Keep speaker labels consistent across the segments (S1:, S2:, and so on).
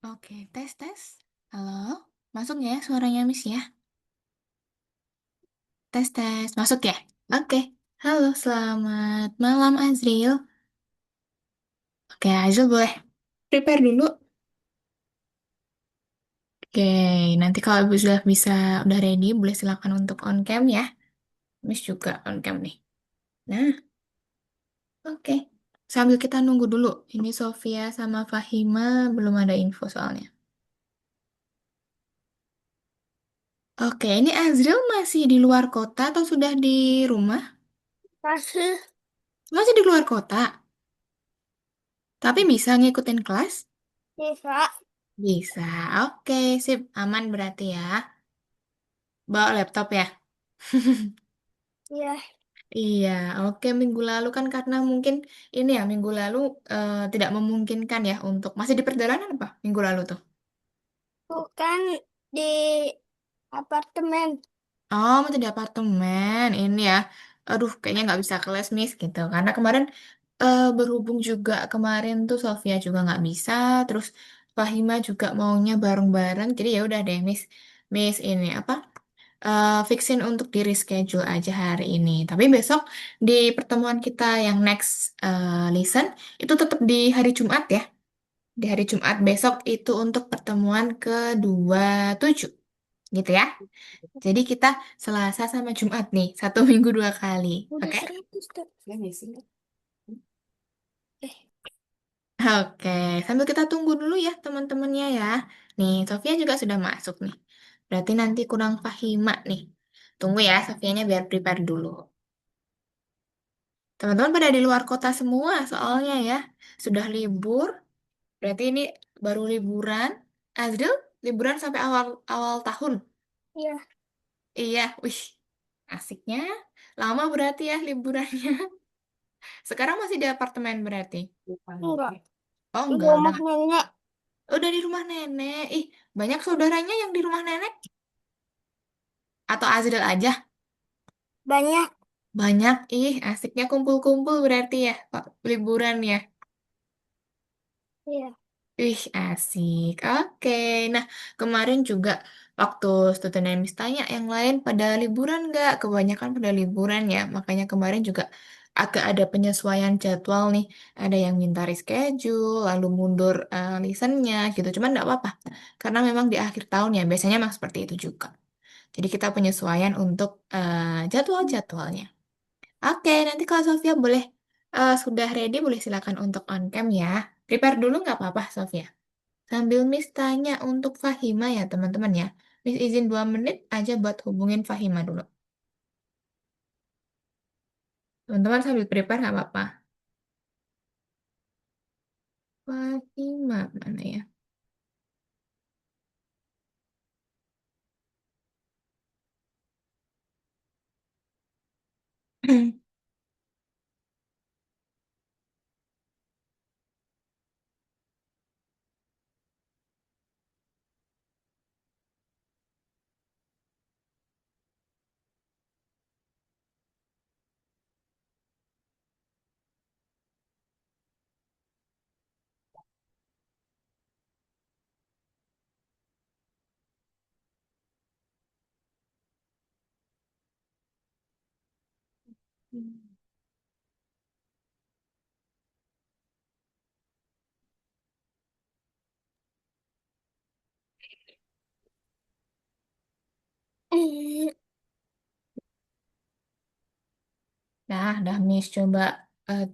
S1: Oke, tes tes. Halo, masuk ya suaranya Miss ya? Tes tes, masuk ya? Oke. Halo, selamat malam Azril. Oke, Azril boleh prepare dulu. Oke, nanti kalau Ibu sudah udah ready, boleh silakan untuk on cam ya. Miss juga on cam nih. Nah, oke. Sambil kita nunggu dulu. Ini Sofia sama Fahima belum ada info soalnya. Oke, ini Azril masih di luar kota atau sudah di rumah?
S2: Masih
S1: Masih di luar kota, tapi bisa ngikutin kelas?
S2: bisa.
S1: Bisa, oke, sip, aman berarti ya. Bawa laptop ya?
S2: Ya,
S1: Iya, oke, minggu lalu kan karena mungkin ini ya, minggu lalu tidak memungkinkan ya untuk, masih di perjalanan apa minggu lalu tuh?
S2: bukan di apartemen.
S1: Oh, masih di apartemen, ini ya. Aduh, kayaknya nggak bisa kelas, Miss, gitu. Karena kemarin berhubung juga kemarin tuh Sofia juga nggak bisa, terus Fahima juga maunya bareng-bareng, jadi ya udah deh, Miss. Miss ini apa? Fixin untuk di reschedule aja hari ini. Tapi besok di pertemuan kita yang next listen itu tetap di hari Jumat ya. Di hari Jumat besok itu untuk pertemuan ke-27 gitu ya. Jadi kita Selasa sama Jumat nih, satu minggu dua kali.
S2: Udah
S1: Oke?
S2: 100 tuh. Eh,
S1: Oke, sambil kita tunggu dulu ya teman-temannya ya. Nih, Sofia juga sudah masuk nih. Berarti nanti kurang Fahima nih. Tunggu ya, Sofianya biar prepare dulu. Teman-teman pada di luar kota semua soalnya ya. Sudah libur, berarti ini baru liburan. Azril, liburan sampai awal awal tahun.
S2: iya.
S1: Iya, wih, asiknya. Lama berarti ya liburannya. Sekarang masih di apartemen berarti.
S2: Enggak.
S1: Oh
S2: Di
S1: enggak,
S2: rumah nenek.
S1: udah di rumah nenek. Ih, banyak saudaranya yang di rumah nenek. Atau Azril aja?
S2: Banyak.
S1: Banyak, ih asiknya kumpul-kumpul berarti ya, Pak, liburan ya.
S2: Iya.
S1: Wih, asik. Oke. Nah, kemarin juga waktu student Miss tanya yang lain pada liburan nggak? Kebanyakan pada liburan ya. Makanya kemarin juga agak ada penyesuaian jadwal nih. Ada yang minta reschedule, lalu mundur listennya gitu. Cuman nggak apa-apa. Karena memang di akhir tahun ya, biasanya memang seperti itu juga. Jadi kita penyesuaian untuk jadwal-jadwalnya. Oke, nanti kalau Sofia boleh sudah ready, boleh silakan untuk on cam ya. Prepare dulu nggak apa-apa, Sofia. Sambil Miss tanya untuk Fahima ya teman-teman ya. Miss izin 2 menit aja buat hubungin Fahima dulu. Teman-teman sambil prepare nggak apa-apa. Fahima mana ya? Dah Miss coba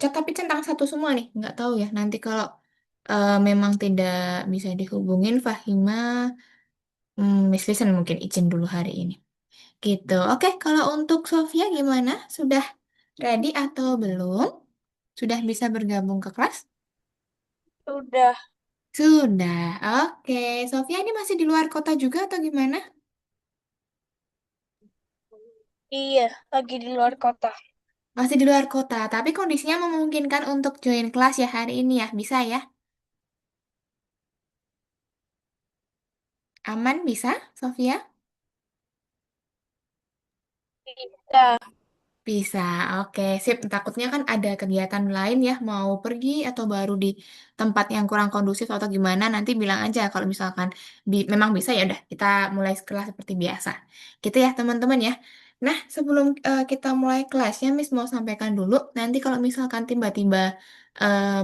S1: chat tapi centang satu semua nih. Nggak tahu ya. Nanti kalau memang tidak bisa dihubungin Fahima, Miss Listen mungkin izin dulu hari ini. Gitu. Oke, kalau untuk Sofia gimana? Sudah ready atau belum? Sudah bisa bergabung ke kelas?
S2: Udah.
S1: Sudah. Oke. Sofia ini masih di luar kota juga atau gimana?
S2: Iya, lagi di luar kota.
S1: Masih di luar kota, tapi kondisinya memungkinkan untuk join kelas ya hari ini ya. Bisa ya? Aman bisa, Sofia?
S2: Bisa.
S1: Bisa, oke, sip. Takutnya kan ada kegiatan lain ya, mau pergi atau baru di tempat yang kurang kondusif atau gimana, nanti bilang aja kalau misalkan memang bisa ya udah kita mulai kelas seperti biasa. Gitu ya teman-teman ya. Nah, sebelum kita mulai kelasnya, Miss mau sampaikan dulu, nanti kalau misalkan tiba-tiba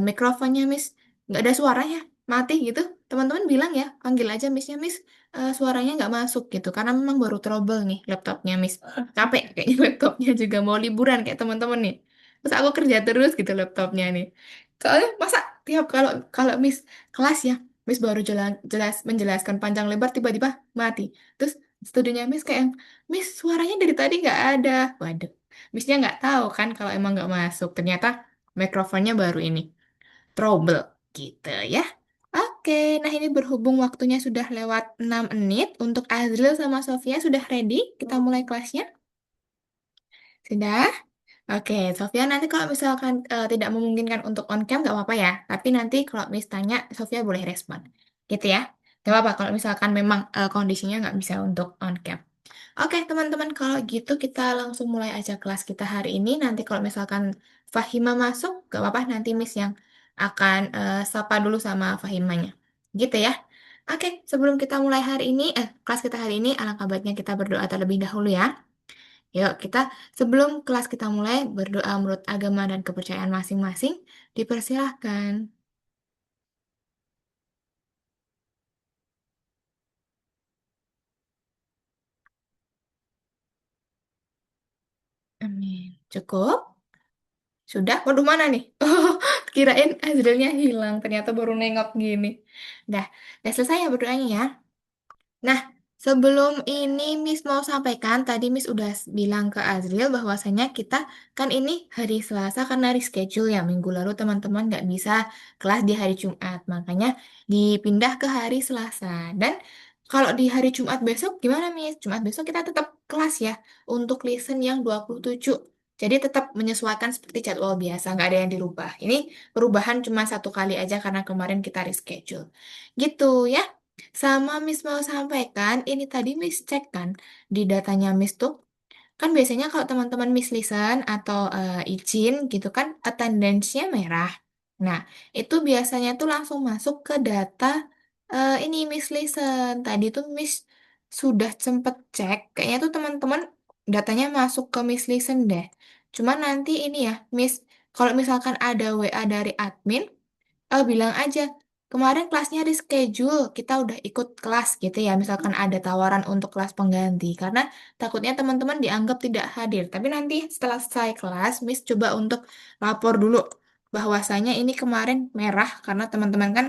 S1: mikrofonnya Miss nggak ada suaranya, mati gitu, teman-teman bilang ya, panggil aja Missnya, Miss, suaranya nggak masuk gitu, karena memang baru trouble nih laptopnya Miss. Capek kayaknya laptopnya juga mau liburan kayak teman-teman nih. Terus aku kerja terus gitu laptopnya nih. Soalnya masa tiap kalau kalau Miss kelas ya, Miss baru jelas menjelaskan panjang lebar tiba-tiba mati. Terus studinya Miss kayak, Miss suaranya dari tadi nggak ada. Waduh, Missnya nggak tahu kan kalau emang nggak masuk. Ternyata mikrofonnya baru ini trouble gitu ya. Oke, nah ini berhubung waktunya sudah lewat 6 menit untuk Azril sama Sofia sudah ready, kita mulai kelasnya. Sudah? Oke, Sofia nanti kalau misalkan tidak memungkinkan untuk on cam nggak apa-apa ya. Tapi nanti kalau Miss tanya, Sofia boleh respon. Gitu ya. Nggak apa-apa kalau misalkan memang kondisinya nggak bisa untuk on cam. Oke, teman-teman, kalau gitu kita langsung mulai aja kelas kita hari ini. Nanti kalau misalkan Fahima masuk, nggak apa-apa nanti Miss yang akan sapa dulu sama Fahimanya. Gitu ya. Oke, sebelum kita mulai hari ini, kelas kita hari ini, alangkah baiknya kita berdoa terlebih dahulu ya. Yuk, kita sebelum kelas kita mulai berdoa menurut agama dan kepercayaan masing-masing, dipersilahkan. Amin. Cukup? Sudah? Waduh, mana nih? Oh, kirain Azrilnya hilang. Ternyata baru nengok gini. Udah selesai ya berdoanya ya. Nah, sebelum ini Miss mau sampaikan, tadi Miss udah bilang ke Azril bahwasanya kita kan ini hari Selasa karena reschedule ya. Minggu lalu teman-teman nggak bisa kelas di hari Jumat. Makanya dipindah ke hari Selasa. Dan kalau di hari Jumat besok gimana Miss? Jumat besok kita tetap kelas ya untuk listen yang 27. Jadi tetap menyesuaikan seperti jadwal biasa, nggak ada yang dirubah. Ini perubahan cuma satu kali aja karena kemarin kita reschedule. Gitu ya. Sama Miss mau sampaikan, ini tadi Miss cek kan di datanya Miss tuh, kan biasanya kalau teman-teman Miss listen atau izin gitu kan, attendance-nya merah. Nah, itu biasanya tuh langsung masuk ke data ini Miss listen. Tadi tuh Miss sudah sempet cek, kayaknya tuh teman-teman datanya masuk ke Miss listen deh. Cuma nanti ini ya, Miss, kalau misalkan ada WA dari admin, bilang aja, kemarin kelasnya reschedule, kita udah ikut kelas gitu ya, misalkan ada tawaran untuk kelas pengganti, karena takutnya teman-teman dianggap tidak hadir. Tapi nanti setelah selesai kelas, Miss coba untuk lapor dulu bahwasanya ini kemarin merah karena teman-teman kan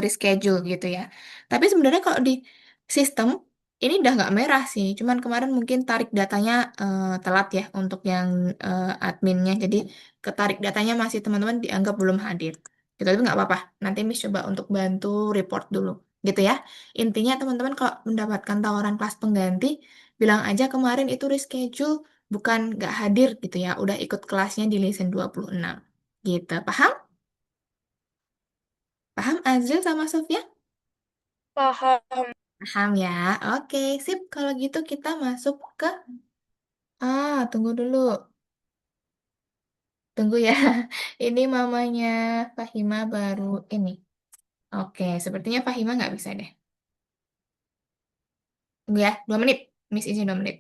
S1: reschedule gitu ya. Tapi sebenarnya kalau di sistem ini udah nggak merah sih. Cuman kemarin mungkin tarik datanya telat ya untuk yang adminnya. Jadi ketarik datanya masih teman-teman dianggap belum hadir. Gitu itu nggak apa-apa. Nanti Miss coba untuk bantu report dulu. Gitu ya. Intinya teman-teman kalau mendapatkan tawaran kelas pengganti, bilang aja kemarin itu reschedule, bukan nggak hadir gitu ya. Udah ikut kelasnya di listen 26. Gitu. Paham? Paham Azril sama Sofia?
S2: Paham.
S1: Paham ya? Oke, sip. Kalau gitu kita masuk ke... tunggu dulu. Tunggu ya. Ini mamanya Fahima baru ini. Oke, sepertinya Fahima nggak bisa deh. Tunggu ya, 2 menit. Miss izin 2 menit.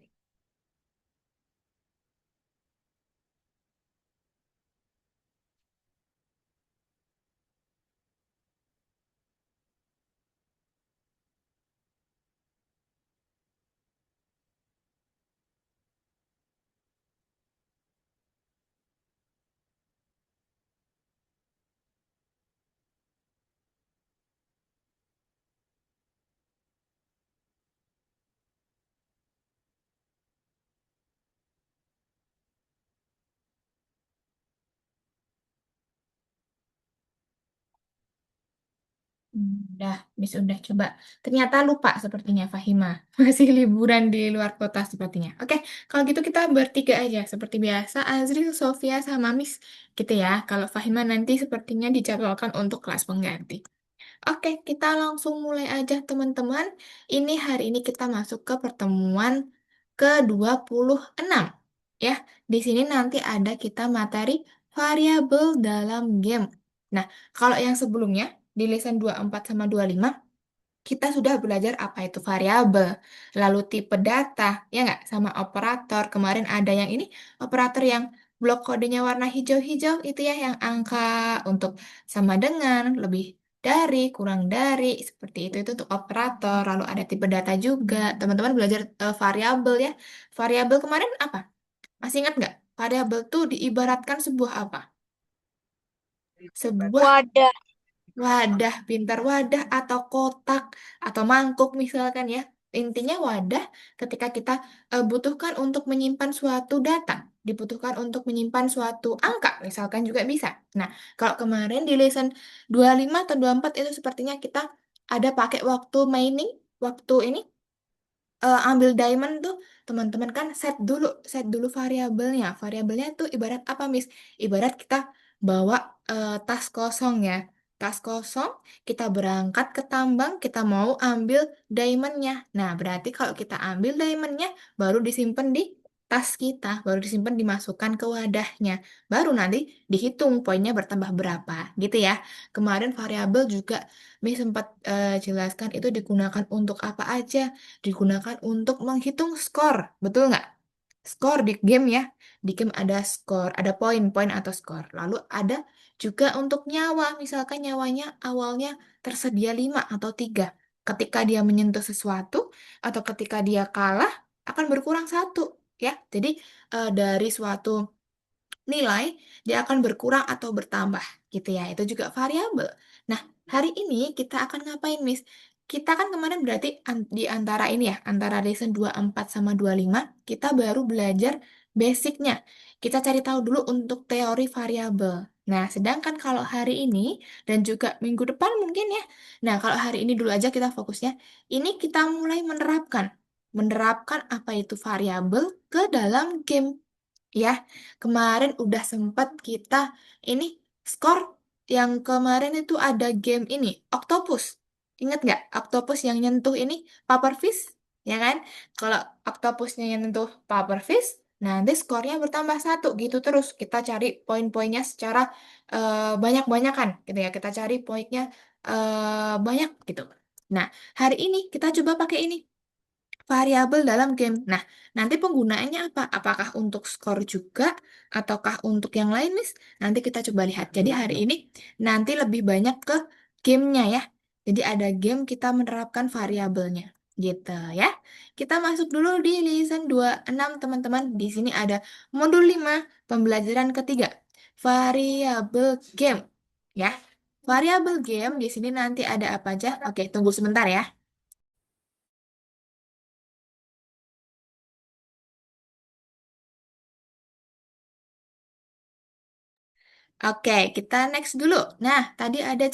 S1: Udah, Miss udah coba. Ternyata lupa sepertinya Fahima. Masih liburan di luar kota sepertinya. Oke, kalau gitu kita bertiga aja. Seperti biasa, Azril, Sofia, sama Miss. Gitu ya. Kalau Fahima nanti sepertinya dijadwalkan untuk kelas pengganti. Oke, kita langsung mulai aja teman-teman. Ini hari ini kita masuk ke pertemuan ke-26. Ya, di sini nanti ada kita materi variabel dalam game. Nah, kalau yang sebelumnya di lesson 24 sama 25 kita sudah belajar apa itu variabel, lalu tipe data, ya nggak? Sama operator. Kemarin ada yang ini, operator yang blok kodenya warna hijau-hijau itu ya, yang angka untuk sama dengan, lebih dari, kurang dari, seperti itu untuk operator. Lalu ada tipe data juga. Teman-teman belajar variabel ya. Variabel kemarin apa? Masih ingat nggak? Variabel tuh diibaratkan sebuah apa? Sebuah
S2: Wadah.
S1: wadah, pintar wadah atau kotak atau mangkuk misalkan ya. Intinya wadah ketika kita butuhkan untuk menyimpan suatu data, dibutuhkan untuk menyimpan suatu angka misalkan juga bisa. Nah, kalau kemarin di lesson 25 atau 24 itu sepertinya kita ada pakai waktu mining, waktu ini ambil diamond tuh teman-teman kan set dulu variabelnya. Variabelnya tuh ibarat apa, Miss? Ibarat kita bawa tas kosong ya. Tas kosong, kita berangkat ke tambang, kita mau ambil diamondnya. Nah, berarti kalau kita ambil diamondnya, baru disimpan di tas kita, baru disimpan dimasukkan ke wadahnya. Baru nanti dihitung poinnya bertambah berapa, gitu ya. Kemarin variabel juga Miss sempat jelaskan itu digunakan untuk apa aja, digunakan untuk menghitung skor. Betul nggak? Skor di game ya. Di game ada skor, ada poin-poin atau skor. Lalu ada juga untuk nyawa. Misalkan nyawanya awalnya tersedia 5 atau 3. Ketika dia menyentuh sesuatu atau ketika dia kalah akan berkurang satu. Ya, jadi dari suatu nilai dia akan berkurang atau bertambah gitu ya. Itu juga variabel. Nah, hari ini kita akan ngapain, Miss? Kita kan kemarin berarti di antara ini ya, antara lesson 24 sama 25, kita baru belajar basicnya. Kita cari tahu dulu untuk teori variabel. Nah, sedangkan kalau hari ini dan juga minggu depan mungkin ya. Nah, kalau hari ini dulu aja kita fokusnya, ini kita mulai menerapkan. Menerapkan apa itu variabel ke dalam game. Ya, kemarin udah sempat kita ini skor yang kemarin itu ada game ini, Octopus. Ingat nggak? Octopus yang nyentuh ini pufferfish, ya kan? Kalau Octopusnya yang nyentuh pufferfish, nanti skornya bertambah satu gitu terus. Kita cari poin-poinnya secara banyak-banyakan gitu ya. Kita cari poinnya banyak gitu. Nah, hari ini kita coba pakai ini variabel dalam game. Nah, nanti penggunaannya apa? Apakah untuk skor juga ataukah untuk yang lain, Miss? Nanti kita coba lihat. Jadi hari ini nanti lebih banyak ke gamenya ya. Jadi ada game kita menerapkan variabelnya. Gitu ya. Kita masuk dulu di lesson 26 teman-teman. Di sini ada modul 5 pembelajaran ketiga. Variabel game. Ya. Variabel game di sini nanti ada apa aja? Oke, tunggu sebentar ya. Oke, kita next dulu. Nah, tadi ada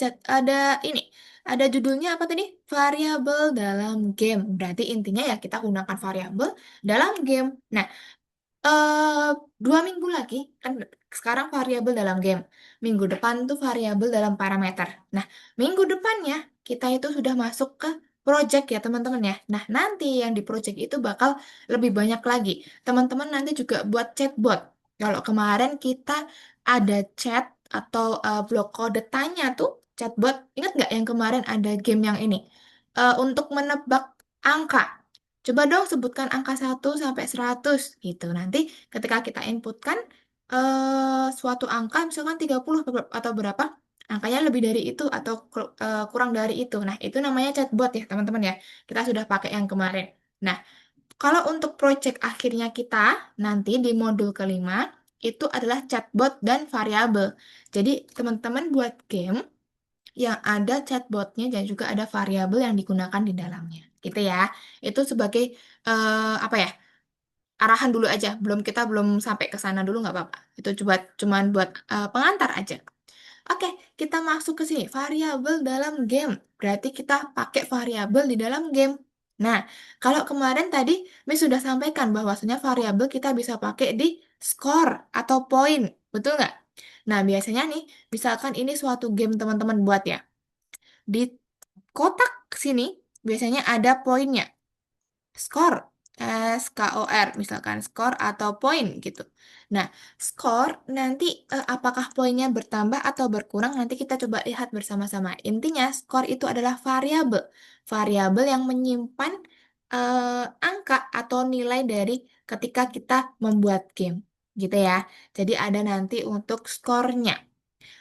S1: ini, ada judulnya apa tadi? Variabel dalam game. Berarti intinya ya kita gunakan variabel dalam game. Nah, eh 2 minggu lagi kan sekarang variabel dalam game. Minggu depan tuh variabel dalam parameter. Nah, minggu depannya kita itu sudah masuk ke project ya teman-teman ya. Nah, nanti yang di project itu bakal lebih banyak lagi. Teman-teman nanti juga buat chatbot. Kalau kemarin kita ada chat atau blok kode tanya tuh chatbot. Ingat nggak yang kemarin ada game yang ini? Untuk menebak angka. Coba dong sebutkan angka 1 sampai 100 gitu. Nanti ketika kita inputkan suatu angka misalkan 30 atau berapa, angkanya lebih dari itu atau kurang dari itu. Nah, itu namanya chatbot ya, teman-teman ya. Kita sudah pakai yang kemarin. Nah, kalau untuk project akhirnya kita nanti di modul kelima itu adalah chatbot dan variabel. Jadi, teman-teman buat game yang ada chatbotnya dan juga ada variabel yang digunakan di dalamnya. Gitu ya. Itu sebagai apa ya? Arahan dulu aja. Kita belum sampai ke sana dulu nggak apa-apa. Itu cuman buat pengantar aja. Oke, kita masuk ke sini. Variabel dalam game. Berarti kita pakai variabel di dalam game. Nah, kalau kemarin tadi Miss sudah sampaikan bahwasanya variabel kita bisa pakai di skor atau poin. Betul nggak? Nah, biasanya nih, misalkan ini suatu game teman-teman buat ya. Di kotak sini biasanya ada poinnya, skor. skor, misalkan skor atau poin gitu. Nah, skor nanti apakah poinnya bertambah atau berkurang nanti kita coba lihat bersama-sama. Intinya skor itu adalah variabel, variabel yang menyimpan angka atau nilai dari ketika kita membuat game, gitu ya. Jadi ada nanti untuk skornya.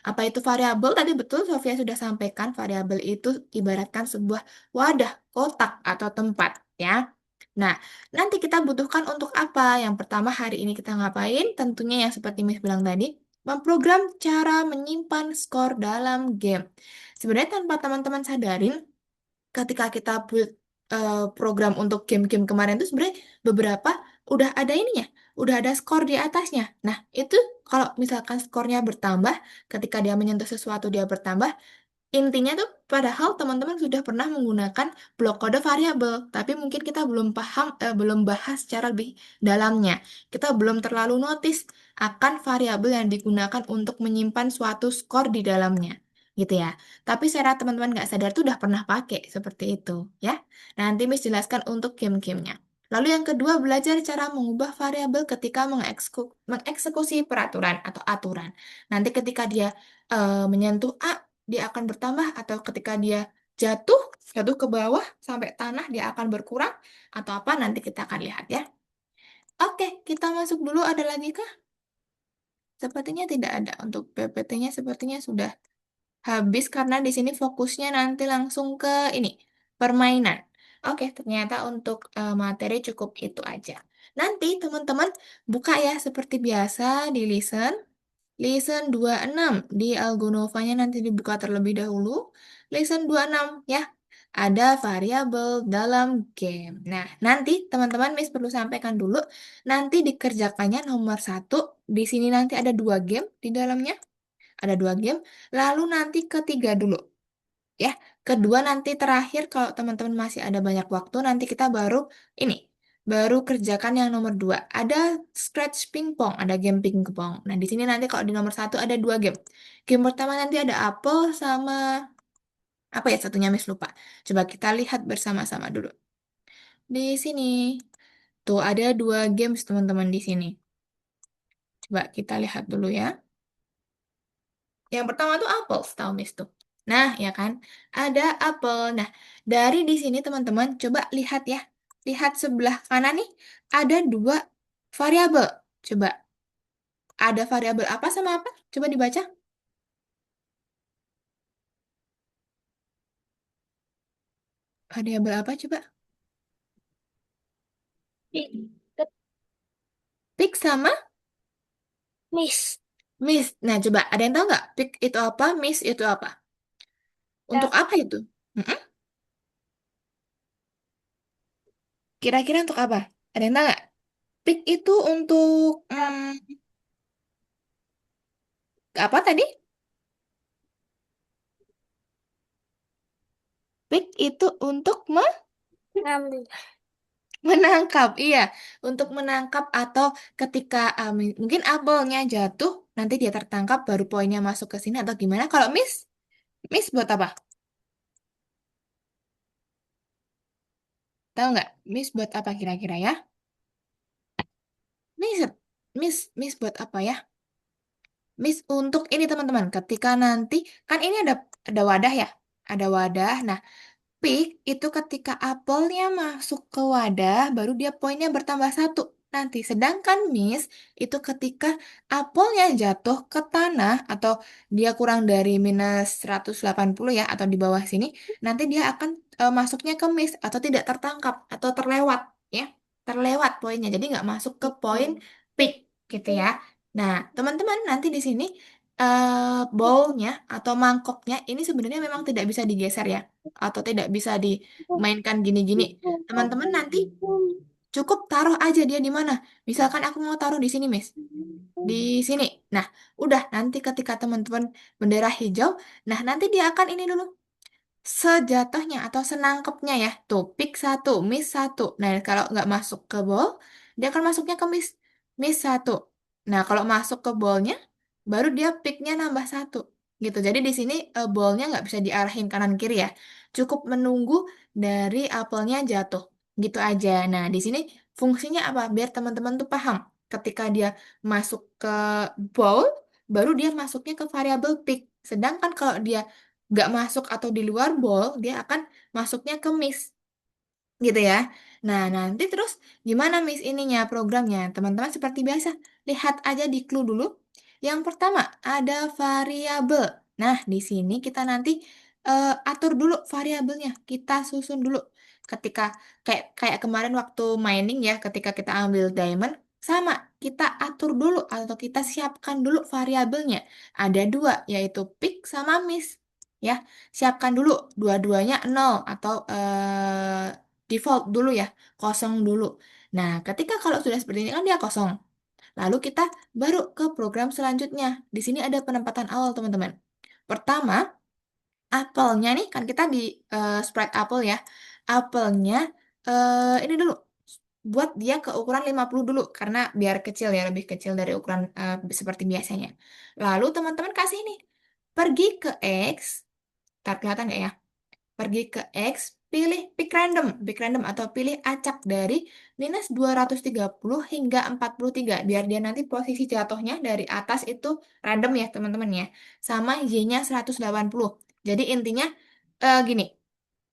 S1: Apa itu variabel? Tadi betul Sofia sudah sampaikan, variabel itu ibaratkan sebuah wadah, kotak atau tempat, ya. Nah, nanti kita butuhkan untuk apa? Yang pertama hari ini kita ngapain? Tentunya yang seperti Miss bilang tadi, memprogram cara menyimpan skor dalam game. Sebenarnya tanpa teman-teman sadarin, ketika kita build program untuk game-game kemarin itu sebenarnya beberapa udah ada ininya, udah ada skor di atasnya. Nah, itu kalau misalkan skornya bertambah, ketika dia menyentuh sesuatu dia bertambah, intinya tuh padahal teman-teman sudah pernah menggunakan blok kode variabel, tapi mungkin kita belum paham, belum bahas secara lebih dalamnya. Kita belum terlalu notice akan variabel yang digunakan untuk menyimpan suatu skor di dalamnya. Gitu ya. Tapi secara teman-teman nggak sadar tuh udah pernah pakai seperti itu, ya. Nanti Miss jelaskan untuk game-gamenya. Lalu yang kedua, belajar cara mengubah variabel ketika mengeksekusi peraturan atau aturan. Nanti ketika dia menyentuh A, dia akan bertambah atau ketika dia jatuh, jatuh ke bawah sampai tanah dia akan berkurang atau apa nanti kita akan lihat ya. Oke, kita masuk dulu. Ada lagi kah? Sepertinya tidak ada. Untuk PPT-nya sepertinya sudah habis karena di sini fokusnya nanti langsung ke ini, permainan. Oke, ternyata untuk materi cukup itu aja. Nanti teman-teman buka ya seperti biasa di listen. Listen 26 di Algonovanya nanti dibuka terlebih dahulu. Listen 26 ya. Ada variabel dalam game. Nah, nanti teman-teman Miss perlu sampaikan dulu. Nanti dikerjakannya nomor satu. Di sini nanti ada dua game di dalamnya. Ada dua game. Lalu nanti ketiga dulu. Ya, kedua nanti terakhir kalau teman-teman masih ada banyak waktu. Nanti kita baru ini. Baru kerjakan yang nomor dua. Ada scratch pingpong, ada game pingpong. Nah, di sini nanti kalau di nomor satu ada dua game. Game pertama nanti ada apel sama apa ya satunya Miss lupa. Coba kita lihat bersama-sama dulu. Di sini tuh ada dua games teman-teman di sini. Coba kita lihat dulu ya. Yang pertama tuh apel, tahu Miss tuh. Nah, ya kan? Ada apel. Nah, dari di sini teman-teman coba lihat ya. Lihat sebelah kanan nih ada dua variabel. Coba ada variabel apa sama apa? Coba dibaca. Variabel apa coba?
S2: Ih,
S1: Pick sama
S2: Miss.
S1: miss. Nah, coba ada yang tahu nggak? Pick itu apa? Miss itu apa? Untuk
S2: Ya,
S1: apa itu? Mm-mm. Kira-kira untuk apa? Ada yang tahu nggak? Pick itu untuk
S2: ya,
S1: apa tadi? Pick itu untuk
S2: ngambil.
S1: menangkap, iya, untuk menangkap atau ketika mungkin apelnya jatuh, nanti dia tertangkap, baru poinnya masuk ke sini atau gimana? Kalau miss, miss buat apa? Tahu nggak? Miss buat apa kira-kira ya? Miss, miss buat apa ya? Miss untuk ini teman-teman, ketika nanti kan ini ada wadah ya, ada wadah. Nah, pick itu ketika apelnya masuk ke wadah, baru dia poinnya bertambah satu. Nanti, sedangkan miss itu ketika apelnya jatuh ke tanah atau dia kurang dari minus 180 ya, atau di bawah sini, nanti dia akan masuknya ke miss atau tidak tertangkap atau terlewat ya. Terlewat poinnya, jadi nggak masuk ke poin pick gitu ya. Nah, teman-teman nanti di sini bowlnya atau mangkoknya ini sebenarnya memang tidak bisa digeser ya atau tidak bisa dimainkan gini-gini. Teman-teman nanti cukup taruh aja dia di mana. Misalkan aku mau taruh di sini, Miss. Di sini. Nah, udah nanti ketika teman-teman bendera hijau, nah nanti dia akan ini dulu. Sejatuhnya atau senangkepnya ya. Tuh, pick satu, miss satu. Nah, kalau nggak masuk ke ball, dia akan masuknya ke miss satu. Nah, kalau masuk ke ballnya, baru dia picknya nambah satu. Gitu. Jadi di sini ballnya nggak bisa diarahin kanan kiri ya. Cukup menunggu dari apelnya jatuh. Gitu aja. Nah, di sini Fungsinya apa? Biar teman-teman tuh paham. Ketika dia masuk ke bowl, baru dia masuknya ke variabel pick. Sedangkan kalau dia nggak masuk atau di luar bowl, dia akan masuknya ke miss gitu ya. Nah, nanti terus gimana Miss ininya programnya? Teman-teman seperti biasa, lihat aja di clue dulu. Yang pertama, ada variabel. Nah, di sini kita nanti atur dulu variabelnya. Kita susun dulu. Ketika kayak kayak kemarin waktu mining ya, ketika kita ambil diamond, sama kita atur dulu atau kita siapkan dulu variabelnya. Ada dua, yaitu pick sama miss. Ya, siapkan dulu dua-duanya nol atau default dulu ya, kosong dulu. Nah, ketika kalau sudah seperti ini kan dia kosong. Lalu kita baru ke program selanjutnya. Di sini ada penempatan awal, teman-teman. Pertama, apelnya nih kan kita di sprite apel ya. Apelnya ini dulu buat dia ke ukuran 50 dulu karena biar kecil ya, lebih kecil dari ukuran seperti biasanya. Lalu teman-teman kasih nih, pergi ke X, tak kelihatan nggak ya? Pergi ke X, pilih pick random atau pilih acak dari minus 230 hingga 43, biar dia nanti posisi jatuhnya dari atas itu random ya teman-teman ya. Sama Y-nya 180. Jadi intinya gini,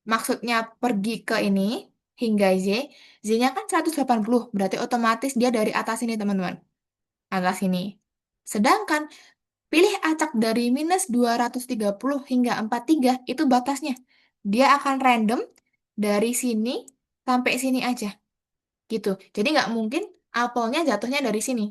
S1: maksudnya pergi ke ini hingga Y, Z-nya kan 180, berarti otomatis dia dari atas ini teman-teman. Atas ini. Sedangkan pilih acak dari minus 230 hingga 43 itu batasnya. Dia akan random dari sini sampai sini aja gitu. Jadi nggak mungkin apelnya jatuhnya dari sini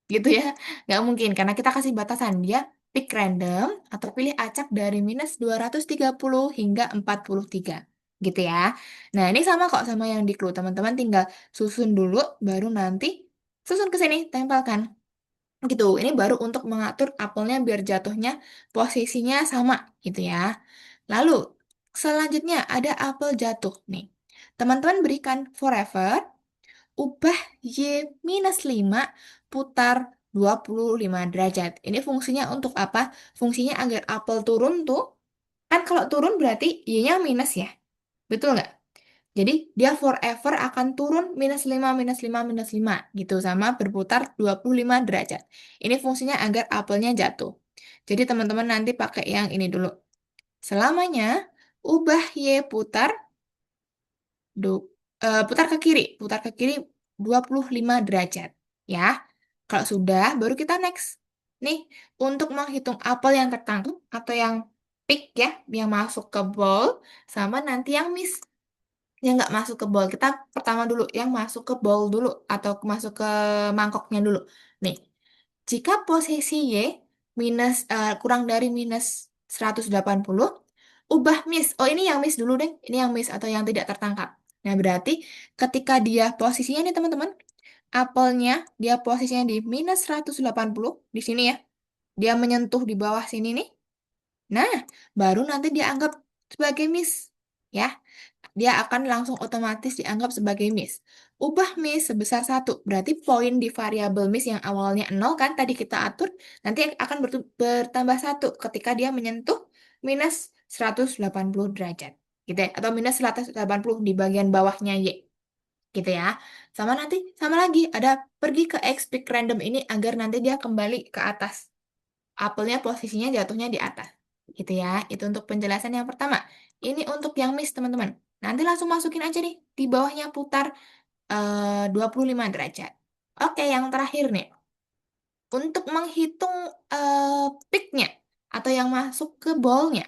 S1: gitu ya. Nggak mungkin karena kita kasih batasan. Dia pick random atau pilih acak dari minus 230 hingga 43 gitu ya. Nah ini sama kok sama yang di clue. Teman-teman tinggal susun dulu baru nanti susun ke sini tempelkan gitu. Ini baru untuk mengatur apelnya biar jatuhnya posisinya sama gitu ya. Lalu selanjutnya ada apel jatuh nih. Teman-teman berikan forever ubah Y minus 5 putar 25 derajat. Ini fungsinya untuk apa? Fungsinya agar apel turun tuh. Kan kalau turun berarti Y-nya minus ya. Betul nggak? Jadi dia forever akan turun minus 5 minus 5 minus 5 gitu sama berputar 25 derajat. Ini fungsinya agar apelnya jatuh. Jadi teman-teman nanti pakai yang ini dulu. Selamanya ubah Y putar putar ke kiri 25 derajat ya. Kalau sudah baru kita next. Nih, untuk menghitung apel yang tertangkap atau yang pick ya, yang masuk ke bowl sama nanti yang miss yang nggak masuk ke bowl. Kita pertama dulu yang masuk ke bowl dulu atau masuk ke mangkoknya dulu. Nih, jika posisi Y kurang dari minus 180, ubah miss. Oh, ini yang miss dulu deh. Ini yang miss atau yang tidak tertangkap. Nah, berarti ketika dia posisinya nih teman-teman, apelnya dia posisinya di minus 180 di sini ya. Dia menyentuh di bawah sini nih. Nah, baru nanti dianggap sebagai miss. Ya, dia akan langsung otomatis dianggap sebagai miss. Ubah miss sebesar satu, berarti poin di variabel miss yang awalnya 0 kan tadi kita atur, nanti akan bertambah satu ketika dia menyentuh minus 180 derajat. Gitu ya, atau minus 180 di bagian bawahnya Y. Gitu ya. Sama nanti, sama lagi, ada pergi ke X pick random ini agar nanti dia kembali ke atas. Apelnya posisinya jatuhnya di atas. Gitu ya. Itu untuk penjelasan yang pertama. Ini untuk yang miss, teman-teman. Nanti langsung masukin aja nih. Di bawahnya putar 25 derajat. Oke, yang terakhir nih. Untuk menghitung peak-nya atau yang masuk ke ball-nya.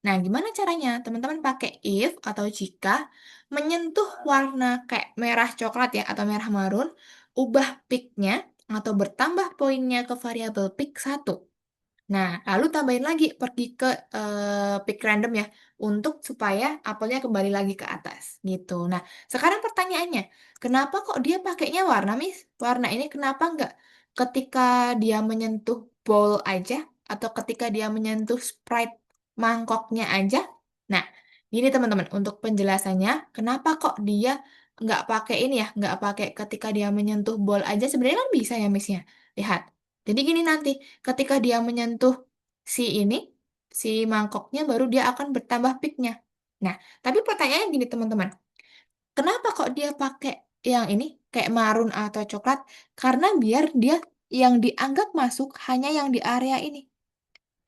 S1: Nah, gimana caranya? Teman-teman pakai if atau jika menyentuh warna kayak merah coklat ya atau merah marun, ubah peak-nya atau bertambah poinnya ke variabel peak satu. Nah, lalu tambahin lagi pergi ke pick random ya untuk supaya apelnya kembali lagi ke atas gitu. Nah, sekarang pertanyaannya, kenapa kok dia pakainya warna, Miss? Warna ini kenapa nggak ketika dia menyentuh bowl aja atau ketika dia menyentuh sprite mangkoknya aja? Nah, gini teman-teman, untuk penjelasannya, kenapa kok dia nggak pakai ini ya, nggak pakai ketika dia menyentuh bowl aja? Sebenarnya kan bisa ya, Miss ya. Lihat. Jadi gini nanti. Ketika dia menyentuh si ini, si mangkoknya, baru dia akan bertambah peaknya. Nah, tapi pertanyaannya gini teman-teman, kenapa kok dia pakai yang ini kayak marun atau coklat karena biar dia yang dianggap masuk hanya yang di area ini,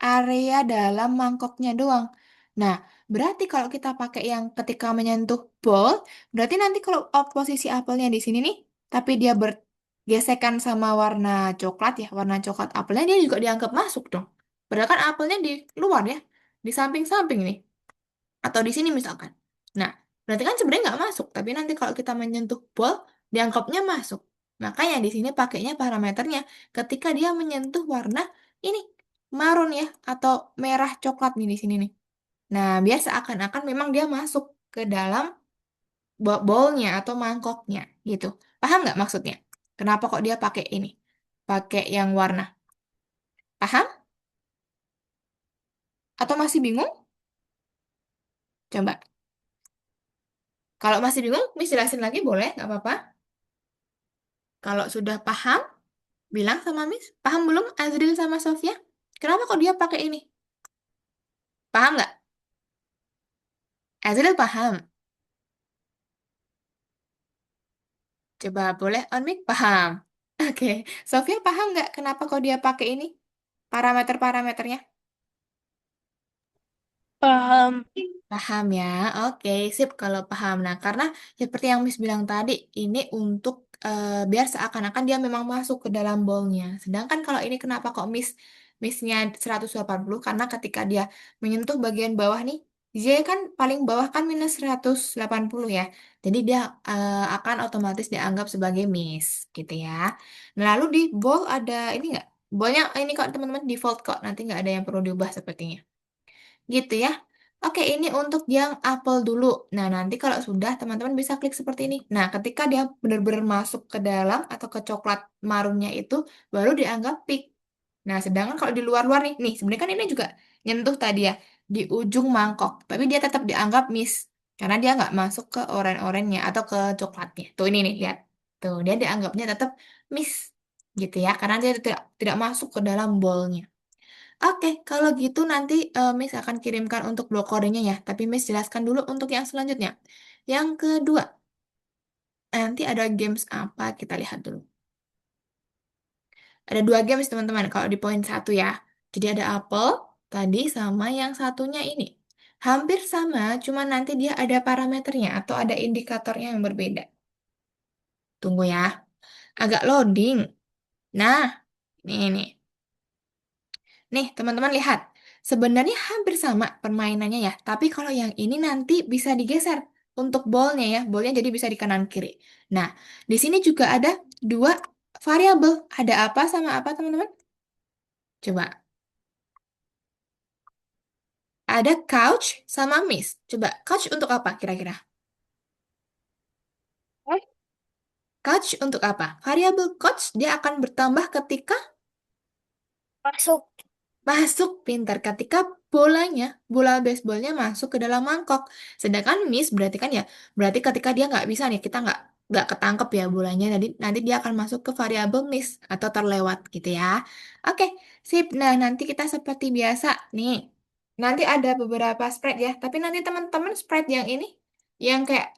S1: area dalam mangkoknya doang. Nah, berarti kalau kita pakai yang ketika menyentuh bowl, berarti nanti kalau posisi apelnya di sini nih, tapi dia bergesekan sama warna coklat ya, warna coklat apelnya dia juga dianggap masuk dong. Padahal kan apelnya di luar ya, di samping-samping nih atau di sini misalkan. Nah, berarti kan sebenarnya nggak masuk, tapi nanti kalau kita menyentuh bol, dianggapnya masuk. Makanya di sini pakainya parameternya ketika dia menyentuh warna ini marun ya atau merah coklat nih di sini nih. Nah, biar seakan-akan memang dia masuk ke dalam bowlnya atau mangkoknya gitu. Paham nggak maksudnya? Kenapa kok dia pakai ini? Pakai yang warna. Paham? Atau masih bingung? Coba. Kalau masih bingung, Miss jelasin lagi boleh, nggak apa-apa. Kalau sudah paham, bilang sama Miss, paham belum Azril sama Sofia? Kenapa kok dia pakai ini? Paham nggak? Azril paham. Coba boleh on mic? Paham. Oke. Sofia paham nggak kenapa kok dia pakai ini? Parameter-parameternya?
S2: Paham.
S1: Paham ya, oke, sip kalau paham. Nah, karena seperti yang Miss bilang tadi, ini untuk biar seakan-akan dia memang masuk ke dalam bowlnya. Sedangkan kalau ini kenapa kok Missnya 180? Karena ketika dia menyentuh bagian bawah nih, Z kan paling bawah kan minus 180 ya. Jadi dia akan otomatis dianggap sebagai Miss, gitu ya. Nah, lalu di bowl ada ini nggak? Bowlnya ini kok teman-teman default kok, nanti nggak ada yang perlu diubah sepertinya. Gitu ya. Oke, ini untuk yang apel dulu. Nah, nanti kalau sudah, teman-teman bisa klik seperti ini. Nah, ketika dia benar-benar masuk ke dalam atau ke coklat marunnya itu, baru dianggap pick. Nah, sedangkan kalau di luar-luar nih sebenarnya kan ini juga nyentuh tadi ya, di ujung mangkok. Tapi dia tetap dianggap miss. Karena dia nggak masuk ke oren-orennya atau ke coklatnya. Tuh ini nih, lihat. Tuh, dia dianggapnya tetap miss. Gitu ya, karena dia tidak tidak masuk ke dalam bowlnya. Oke, kalau gitu nanti Miss akan kirimkan untuk blok kodenya ya. Tapi Miss jelaskan dulu untuk yang selanjutnya. Yang kedua, nanti ada games apa? Kita lihat dulu. Ada dua games teman-teman kalau di poin satu ya. Jadi ada apel tadi sama yang satunya ini. Hampir sama, cuma nanti dia ada parameternya atau ada indikatornya yang berbeda. Tunggu ya, agak loading. Nah, ini nih. Nih, teman-teman lihat. Sebenarnya hampir sama permainannya ya. Tapi kalau yang ini nanti bisa digeser untuk ballnya ya. Ballnya jadi bisa di kanan kiri. Nah, di sini juga ada dua variabel. Ada apa sama apa, teman-teman? Coba. Ada couch sama miss. Coba, couch untuk apa kira-kira?
S2: Eh,
S1: Couch untuk apa? Variabel couch dia akan bertambah ketika
S2: masuk.
S1: masuk pintar ketika bola baseballnya masuk ke dalam mangkok. Sedangkan miss berarti kan ya, berarti ketika dia nggak bisa nih, kita nggak ketangkep ya bolanya, nanti dia akan masuk ke variabel miss atau terlewat gitu ya. Oke, sip. Nah nanti kita seperti biasa nih, nanti ada beberapa spread ya, tapi nanti teman-teman spread yang ini, yang kayak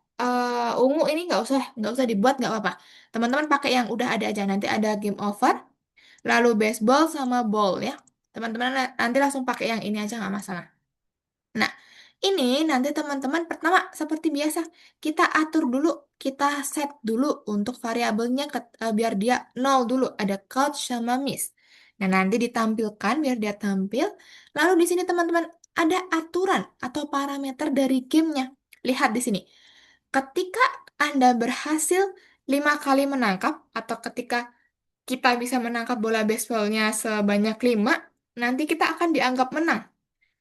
S1: ungu ini nggak usah dibuat nggak apa-apa. Teman-teman pakai yang udah ada aja. Nanti ada game over, lalu baseball sama ball ya. Teman-teman nanti langsung pakai yang ini aja nggak masalah. Nah, ini nanti teman-teman pertama seperti biasa kita atur dulu, kita set dulu untuk variabelnya biar dia nol dulu. Ada couch sama miss. Nah, nanti ditampilkan biar dia tampil. Lalu di sini teman-teman ada aturan atau parameter dari gamenya. Lihat di sini. Ketika Anda berhasil 5 kali menangkap atau ketika kita bisa menangkap bola baseballnya sebanyak 5, nanti kita akan dianggap menang.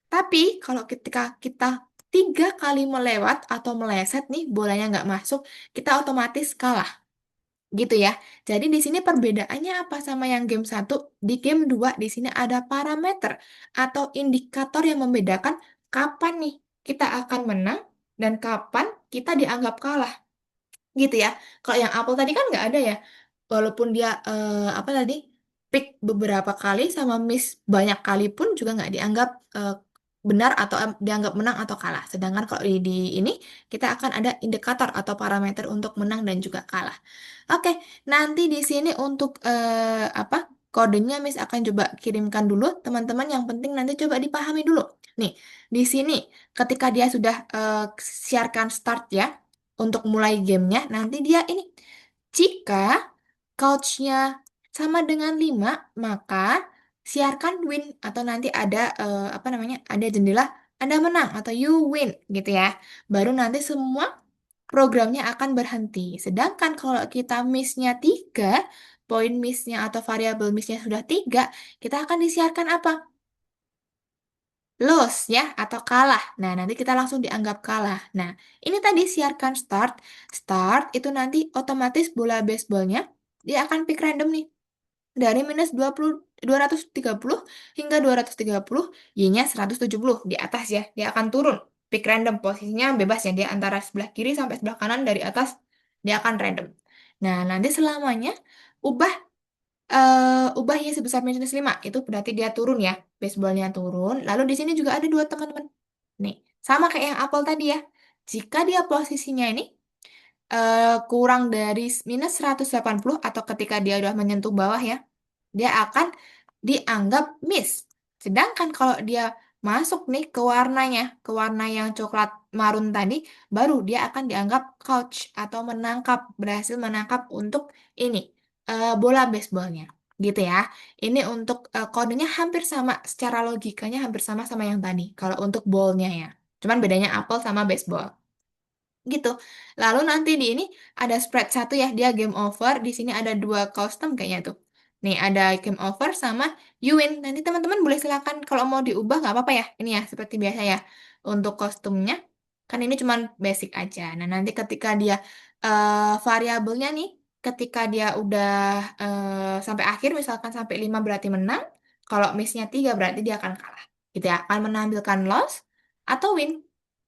S1: Tapi kalau ketika kita 3 kali melewat atau meleset nih, bolanya nggak masuk, kita otomatis kalah. Gitu ya. Jadi di sini perbedaannya apa sama yang game satu? Di game 2 di sini ada parameter atau indikator yang membedakan kapan nih kita akan menang dan kapan kita dianggap kalah gitu ya. Kalau yang Apple tadi kan nggak ada ya. Walaupun dia apa tadi pick beberapa kali sama miss banyak kali pun juga nggak dianggap benar atau dianggap menang atau kalah. Sedangkan kalau di ini kita akan ada indikator atau parameter untuk menang dan juga kalah. Oke, nanti di sini untuk apa kodenya Miss akan coba kirimkan dulu teman-teman. Yang penting nanti coba dipahami dulu. Nih, di sini ketika dia sudah siarkan start ya untuk mulai gamenya, nanti dia ini jika couchnya sama dengan 5 maka siarkan win atau nanti ada apa namanya? Ada jendela Anda menang atau you win gitu ya. Baru nanti semua programnya akan berhenti. Sedangkan kalau kita miss-nya 3, poin miss-nya atau variabel miss-nya sudah 3, kita akan disiarkan apa? Lose ya, atau kalah. Nah, nanti kita langsung dianggap kalah. Nah, ini tadi siarkan start. Start itu nanti otomatis bola baseballnya dia akan pick random nih. Dari minus 230 hingga 230, Y-nya 170 di atas ya. Dia akan turun. Pick random, posisinya bebas ya. Dia antara sebelah kiri sampai sebelah kanan dari atas, dia akan random. Nah, nanti selamanya ubah ubah Y sebesar minus 5. Itu berarti dia turun ya. Baseballnya turun. Lalu di sini juga ada dua teman-teman. Nih, sama kayak yang apel tadi ya. Jika dia posisinya ini kurang dari minus 180 atau ketika dia udah menyentuh bawah ya, dia akan dianggap miss. Sedangkan kalau dia masuk nih ke warna yang coklat marun tadi, baru dia akan dianggap couch atau menangkap, berhasil menangkap untuk ini bola baseballnya. Gitu ya. Ini untuk kodenya hampir sama, secara logikanya hampir sama sama yang tadi. Kalau untuk ballnya ya. Cuman bedanya apel sama baseball. Gitu. Lalu nanti di ini ada spread satu ya, dia game over. Di sini ada dua custom kayaknya tuh. Nih ada game over sama you win. Nanti teman-teman boleh silakan kalau mau diubah nggak apa-apa ya. Ini ya seperti biasa ya. Untuk kostumnya kan ini cuman basic aja. Nah nanti ketika dia variabelnya nih, ketika dia udah sampai akhir misalkan sampai 5 berarti menang. Kalau miss-nya 3 berarti dia akan kalah. Gitu ya. Akan menampilkan loss atau win.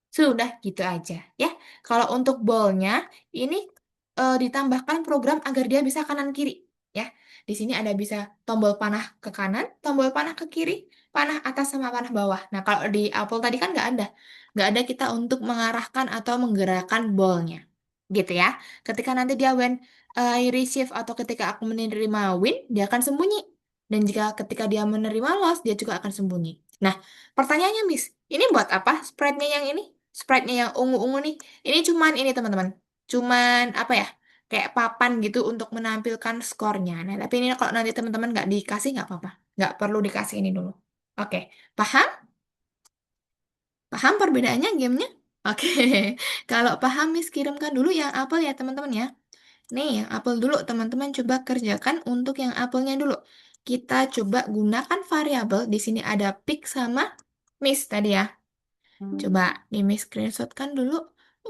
S1: Sudah gitu aja ya. Kalau untuk ballnya ini ditambahkan program agar dia bisa kanan kiri ya. Di sini ada bisa tombol panah ke kanan, tombol panah ke kiri, panah atas sama panah bawah. Nah kalau di Apple tadi kan nggak ada kita untuk mengarahkan atau menggerakkan ballnya, gitu ya. Ketika nanti dia when I receive atau ketika aku menerima win, dia akan sembunyi. Dan jika ketika dia menerima loss, dia juga akan sembunyi. Nah, pertanyaannya, Miss, ini buat apa spreadnya yang ini? Sprite-nya yang ungu-ungu nih. Ini cuman ini teman-teman. Cuman apa ya? Kayak papan gitu untuk menampilkan skornya. Nah, tapi ini kalau nanti teman-teman nggak dikasih nggak apa-apa. Nggak perlu dikasih ini dulu. Oke, paham? Paham perbedaannya gamenya? Oke, kalau paham Miss kirimkan dulu yang apel ya teman-teman ya. Nih, yang apel dulu teman-teman coba kerjakan untuk yang apelnya dulu. Kita coba gunakan variabel. Di sini ada pick sama Miss tadi ya. Coba di Miss screenshotkan dulu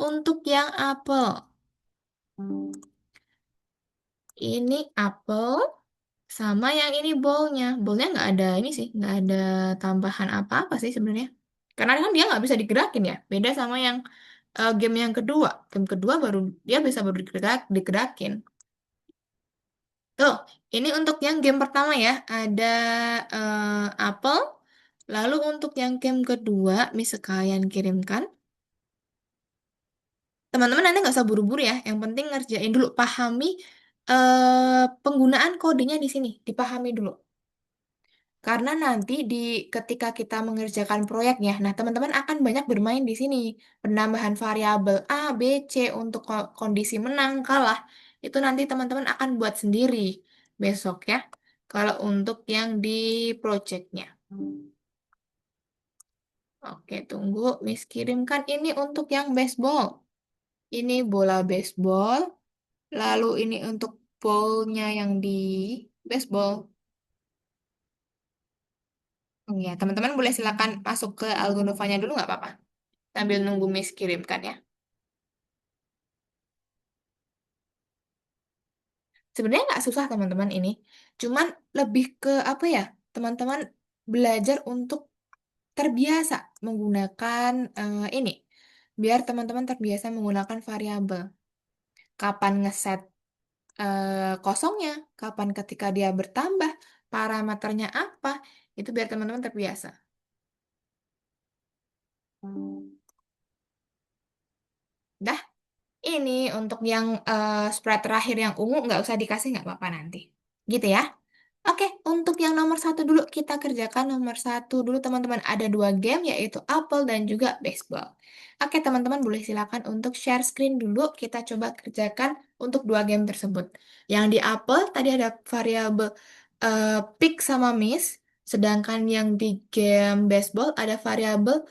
S1: untuk yang apel. Ini apel sama yang ini bowlnya. Bowlnya nggak ada ini sih, nggak ada tambahan apa-apa sih sebenarnya. Karena kan dia nggak bisa digerakin ya. Beda sama yang game yang kedua. Game kedua baru dia bisa baru digerakin. Tuh, ini untuk yang game pertama ya. Ada apel. Lalu untuk yang game kedua, Miss sekalian kirimkan. Teman-teman nanti nggak usah buru-buru ya. Yang penting ngerjain dulu, pahami penggunaan kodenya di sini, dipahami dulu. Karena nanti ketika kita mengerjakan proyeknya, nah teman-teman akan banyak bermain di sini. Penambahan variabel A, B, C untuk kondisi menang, kalah. Itu nanti teman-teman akan buat sendiri besok ya. Kalau untuk yang di proyeknya. Oke, tunggu. Miss kirimkan ini untuk yang baseball. Ini bola baseball. Lalu ini untuk ballnya yang di baseball. Ya, teman-teman boleh silakan masuk ke Algonovanya dulu nggak apa-apa. Sambil nunggu Miss kirimkan ya. Sebenarnya nggak susah teman-teman ini. Cuman lebih ke apa ya? Teman-teman belajar untuk terbiasa menggunakan ini. Biar teman-teman terbiasa menggunakan variabel. Kapan ngeset kosongnya, kapan ketika dia bertambah, parameternya apa, itu biar teman-teman terbiasa. Dah, ini untuk yang spread terakhir yang ungu nggak usah dikasih nggak apa-apa nanti. Gitu ya. Oke, untuk yang nomor satu dulu kita kerjakan nomor satu dulu teman-teman. Ada dua game yaitu apel dan juga baseball. Oke teman-teman boleh silakan untuk share screen dulu. Kita coba kerjakan untuk dua game tersebut. Yang di apel tadi ada variabel pick sama miss. Sedangkan yang di game baseball ada variabel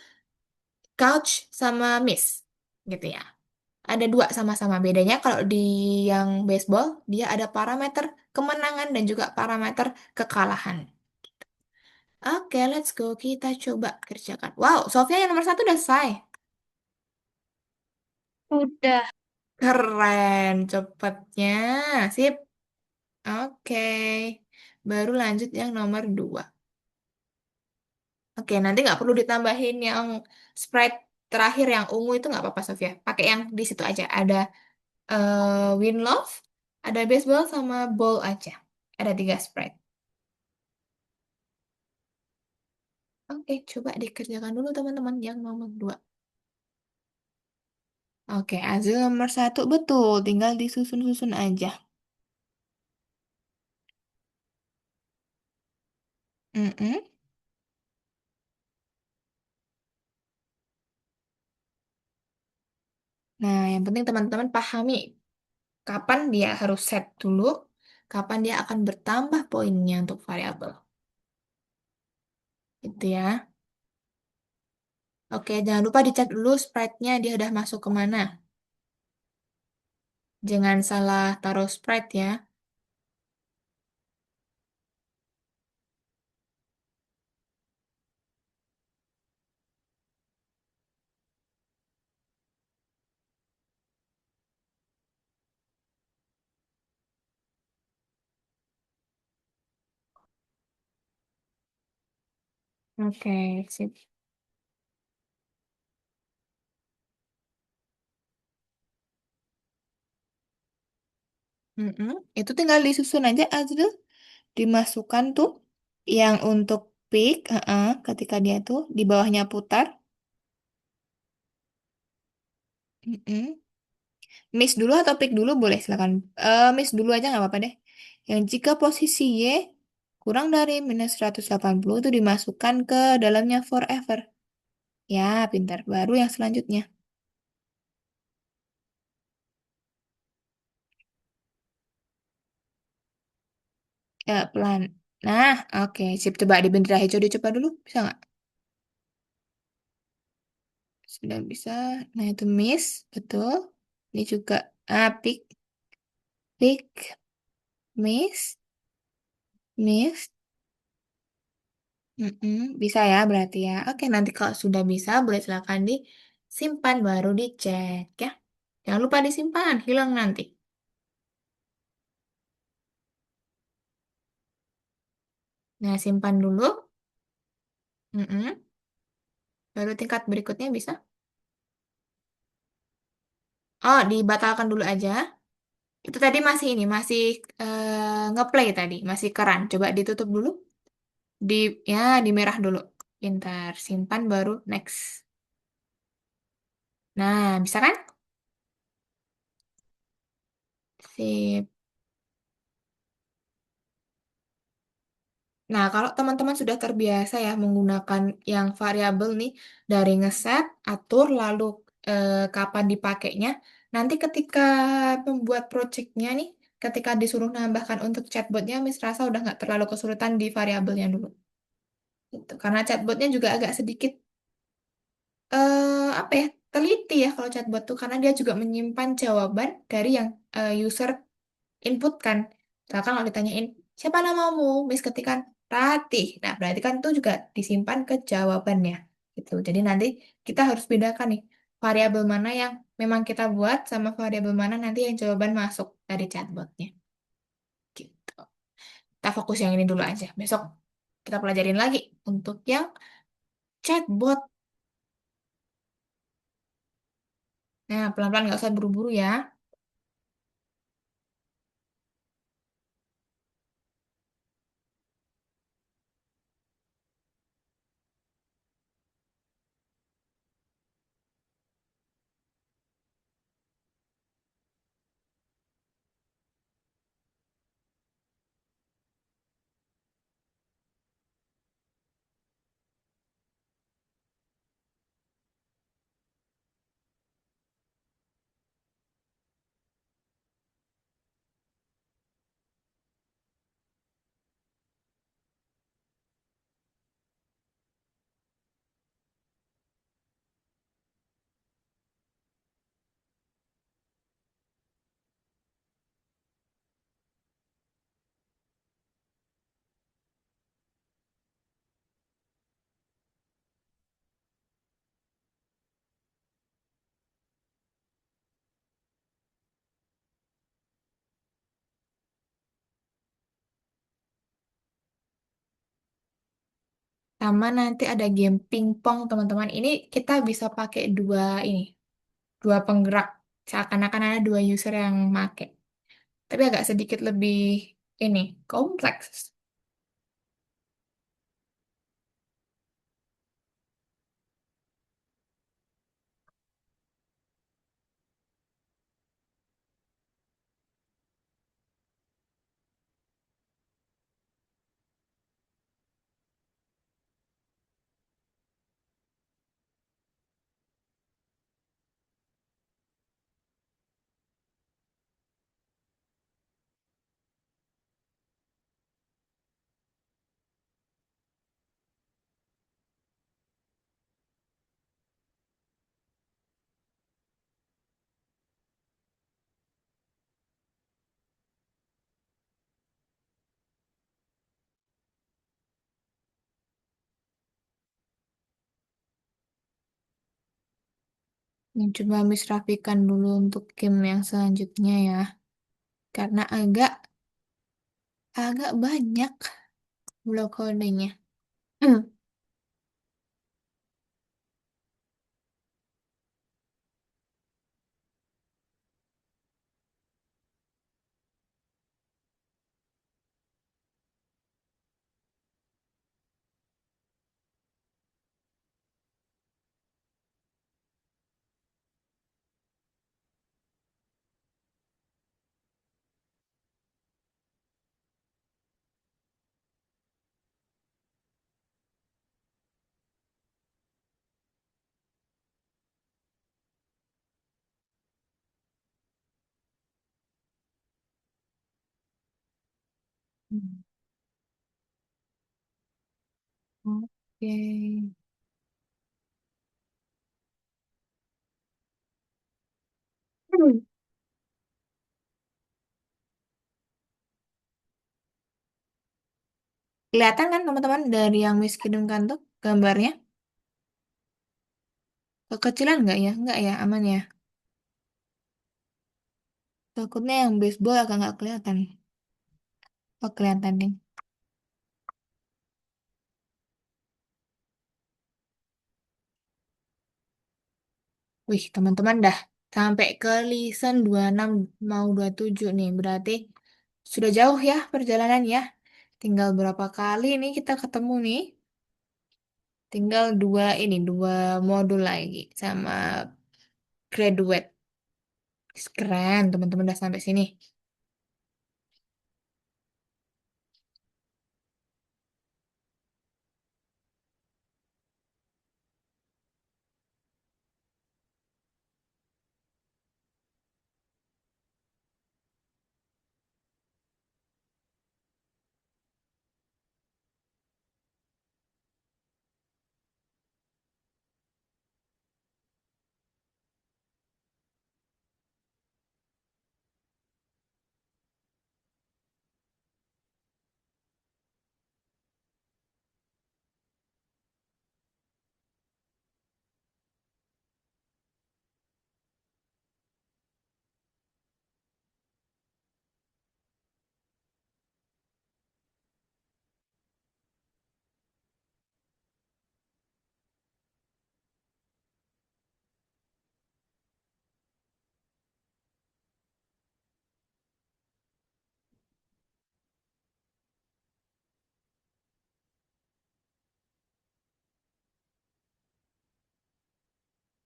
S1: couch sama miss. Gitu ya. Ada dua sama-sama. Bedanya kalau di yang baseball dia ada parameter kemenangan dan juga parameter kekalahan. Oke, let's go. Kita coba kerjakan. Wow, Sofia yang nomor satu udah selesai.
S2: Udah.
S1: Keren, cepetnya. Sip. Oke. Baru lanjut yang nomor dua. Oke, nanti nggak perlu ditambahin yang sprite terakhir yang ungu itu nggak apa-apa, Sofia. Pakai yang di situ aja. Ada Win Love, ada baseball sama ball aja. Ada tiga sprite. Oke, coba dikerjakan dulu teman-teman yang nomor dua. Oke, Azil nomor satu betul. Tinggal disusun-susun aja. Mm-mm. Nah, yang penting teman-teman pahami kapan dia harus set dulu, kapan dia akan bertambah poinnya untuk variabel. Itu ya. Oke, jangan lupa dicek dulu sprite-nya dia udah masuk kemana. Jangan salah taruh sprite ya. Oke, sip. Mm-mm. Itu tinggal disusun aja Azril. Dimasukkan tuh yang untuk pick, ketika dia tuh di bawahnya putar. Mm-mm. Miss dulu atau pick dulu boleh silakan. Miss dulu aja nggak apa-apa deh. Yang jika posisi Y kurang dari minus 180 itu dimasukkan ke dalamnya forever. Ya, pintar. Baru yang selanjutnya. Pelan. Nah, oke. Sip, coba di bendera hijau dicoba dulu. Bisa nggak? Sudah bisa. Nah, itu miss. Betul. Ini juga. Pick. Pick. Miss. Miss. Mm-mm, bisa ya berarti ya. Oke, nanti kalau sudah bisa boleh silakan disimpan baru dicek ya. Jangan lupa disimpan, hilang nanti. Nah, simpan dulu. Mm-mm. Baru tingkat berikutnya bisa. Oh, dibatalkan dulu aja. Itu tadi masih ini, masih ngeplay tadi, masih keran. Coba ditutup dulu. Di ya, di merah dulu. Pintar, simpan baru next. Nah, bisa kan? Sip. Nah, kalau teman-teman sudah terbiasa ya menggunakan yang variabel nih dari ngeset, atur, lalu kapan dipakainya, nanti ketika membuat projectnya nih, ketika disuruh nambahkan untuk chatbotnya, Miss rasa udah nggak terlalu kesulitan di variabelnya dulu. Gitu. Karena chatbotnya juga agak sedikit apa ya teliti ya kalau chatbot tuh, karena dia juga menyimpan jawaban dari yang user input kan. Misalkan kalau ditanyain, siapa namamu? Miss ketikan, Ratih. Nah, berarti kan itu juga disimpan ke jawabannya. Gitu. Jadi nanti kita harus bedakan nih, variabel mana yang memang kita buat sama variabel mana nanti yang jawaban masuk dari chatbotnya. Gitu. Kita fokus yang ini dulu aja. Besok kita pelajarin lagi untuk yang chatbot. Nah, pelan-pelan nggak usah buru-buru ya. Sama nanti ada game pingpong, teman-teman. Ini kita bisa pakai dua penggerak. Seakan-akan ada dua user yang make. Tapi agak sedikit lebih ini kompleks. Yang coba Miss rapikan dulu untuk game yang selanjutnya ya. Karena agak agak banyak blok kodenya. Hmm. Oke. Hmm. Kelihatan kan teman-teman dari yang Miss kirimkan tuh gambarnya? Kekecilan nggak ya? Nggak ya, aman ya. Takutnya yang baseball agak nggak kelihatan. Oh, kelihatan nih. Wih, teman-teman dah sampai ke listen 26 mau 27 nih. Berarti sudah jauh ya perjalanan ya. Tinggal berapa kali nih kita ketemu nih? Tinggal dua modul lagi sama graduate. Keren, teman-teman udah sampai sini.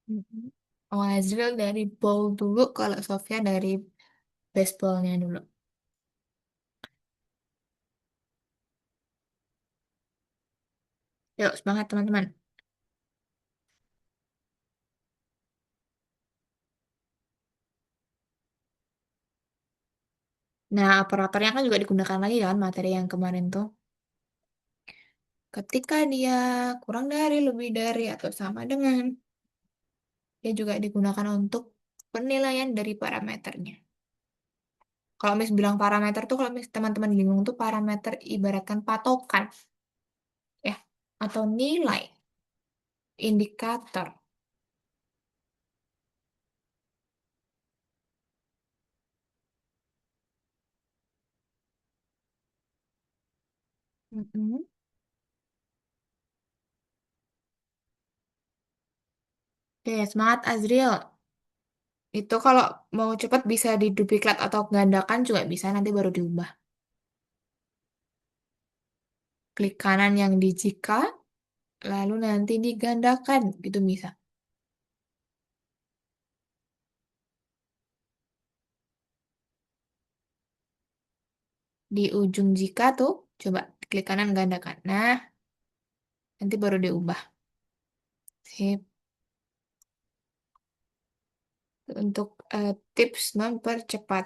S1: Mhm. Oh, Azril dari ball dulu, kalau Sofia dari baseballnya dulu. Yuk, semangat teman-teman. Nah, operatornya kan juga digunakan lagi kan materi yang kemarin tuh. Ketika dia kurang dari, lebih dari, atau sama dengan, dia juga digunakan untuk penilaian dari parameternya. Kalau mis bilang parameter tuh, kalau mis teman-teman bingung tuh parameter ibaratkan patokan, ya, atau nilai, indikator. Mm-mm. Oke, semangat Azriel. Itu kalau mau cepat bisa diduplikat atau gandakan juga bisa, nanti baru diubah. Klik kanan yang di jika, lalu nanti digandakan, gitu bisa. Di ujung jika tuh, coba klik kanan gandakan. Nah, nanti baru diubah. Sip. Untuk tips mempercepat.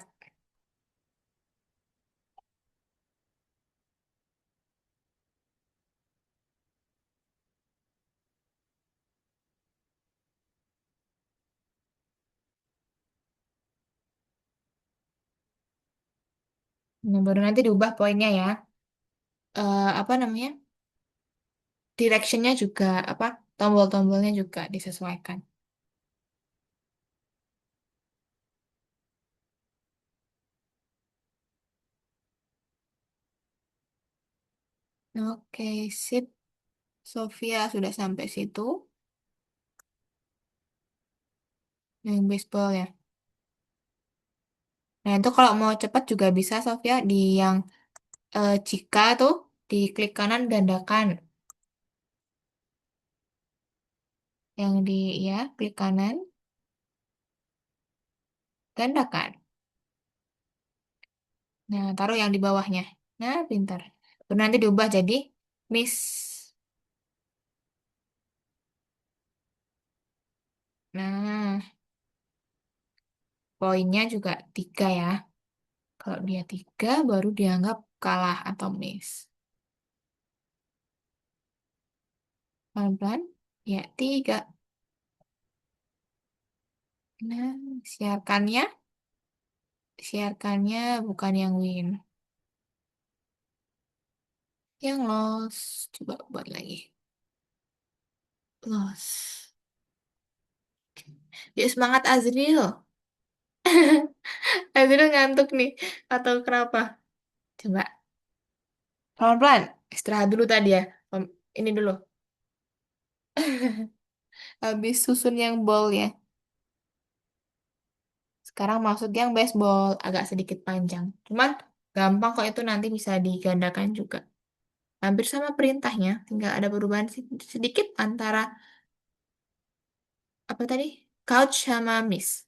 S1: Nah, baru nanti diubah poinnya ya. Apa namanya? Directionnya juga, apa? Tombol-tombolnya juga disesuaikan. Oke, sip. Sofia sudah sampai situ. Yang baseball ya. Nah, itu kalau mau cepat juga bisa, Sofia, di yang jika tuh, di klik kanan gandakan. Yang di, ya, klik kanan, gandakan. Nah, taruh yang di bawahnya. Nah, pintar. Baru nanti diubah jadi Miss. Nah, poinnya juga 3 ya. Kalau dia 3, baru dianggap kalah atau miss. Pelan-pelan. Ya, 3. Nah, siarkannya. Siarkannya bukan yang win. Yang loss. Coba buat lagi. Loss. Yuk semangat Azril. Azril ngantuk nih. Atau kenapa? Coba. Pelan-pelan. Istirahat dulu tadi ya. Ini dulu. Habis susun yang ball ya. Sekarang masuk yang baseball. Agak sedikit panjang. Cuman gampang kok, itu nanti bisa digandakan juga. Hampir sama perintahnya. Tinggal ada perubahan sedikit antara apa tadi? Couch sama miss.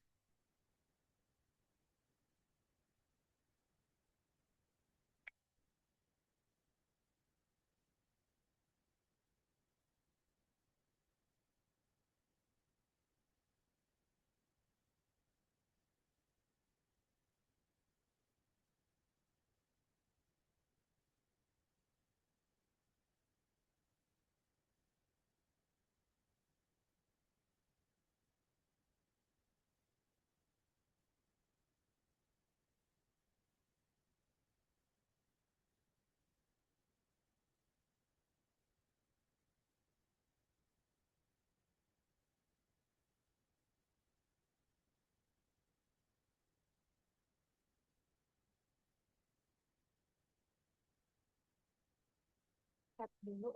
S1: Cut dulu.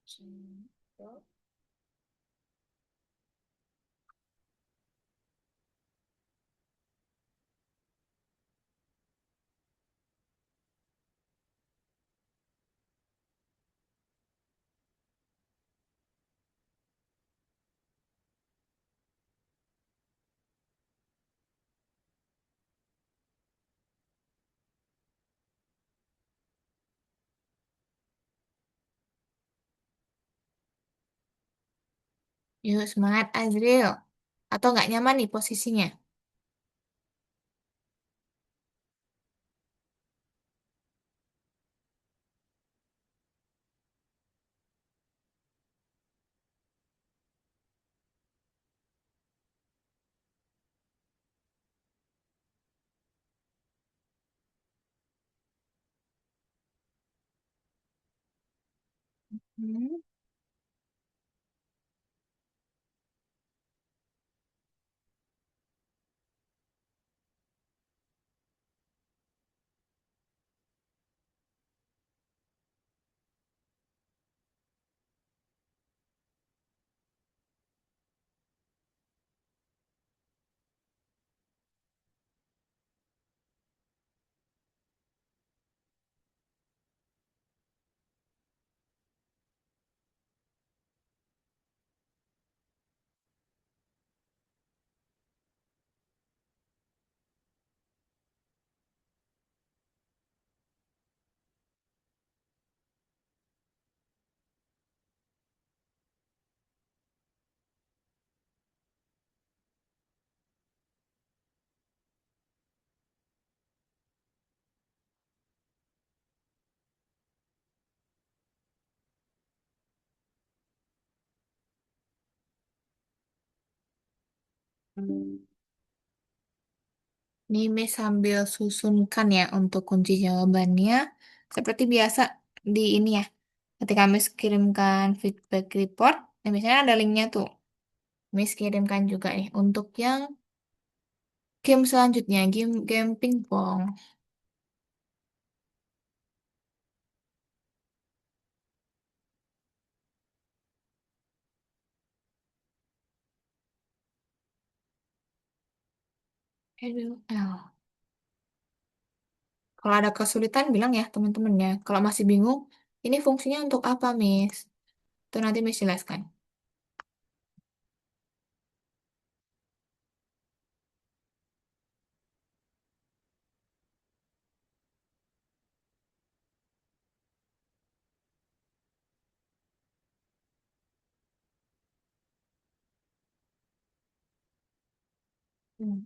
S1: Hmm. Yuk semangat Azril. Atau nggak nyaman nih posisinya? Hmm. Ini Miss sambil susunkan ya untuk kunci jawabannya. Seperti biasa di ini ya. Ketika Miss kirimkan feedback report, biasanya ada linknya tuh. Miss kirimkan juga nih untuk yang game selanjutnya, game pingpong. Aduh, kalau ada kesulitan bilang ya teman-teman ya. Kalau masih bingung, ini fungsinya untuk apa, Miss? Itu nanti Miss jelaskan. Hmm.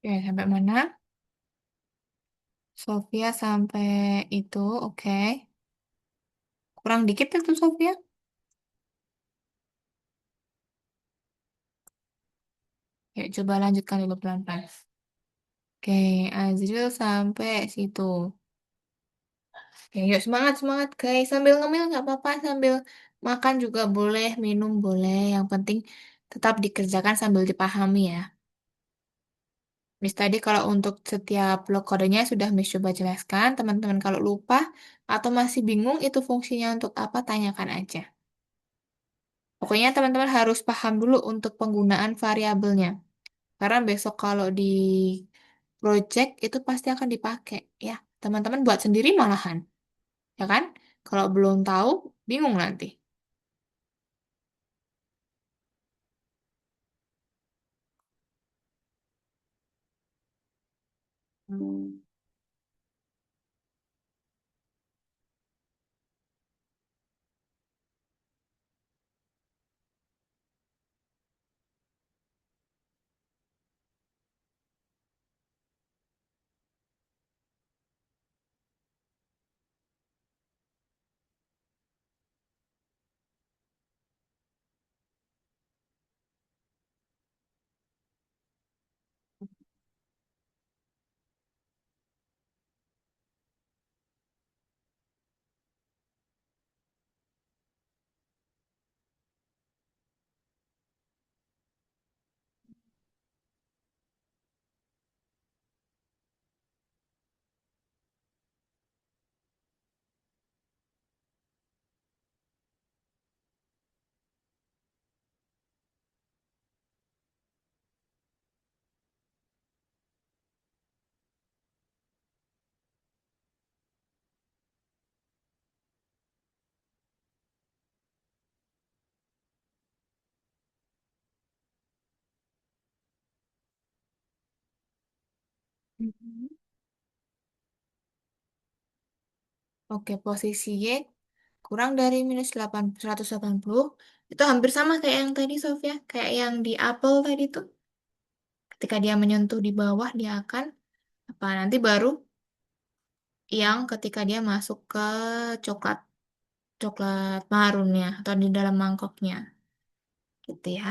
S1: Oke, sampai mana? Sofia sampai itu, oke. Kurang dikit itu Sofia. Ya, coba lanjutkan dulu pelan-pelan. Oke, Azril sampai situ. Oke, yuk semangat semangat guys. Sambil ngemil nggak apa-apa, sambil makan juga boleh, minum boleh. Yang penting tetap dikerjakan sambil dipahami ya. Miss tadi kalau untuk setiap blok kodenya sudah Miss coba jelaskan. Teman-teman kalau lupa atau masih bingung itu fungsinya untuk apa, tanyakan aja. Pokoknya teman-teman harus paham dulu untuk penggunaan variabelnya. Karena besok kalau di project itu pasti akan dipakai ya. Teman-teman buat sendiri malahan, ya kan? Kalau belum tahu, bingung nanti. Mhm. Oke, posisi Y kurang dari minus 8, 180 itu hampir sama kayak yang tadi Sofia, kayak yang di apel tadi tuh. Ketika dia menyentuh di bawah, dia akan apa nanti baru yang ketika dia masuk ke coklat coklat marunnya atau di dalam mangkoknya, gitu ya.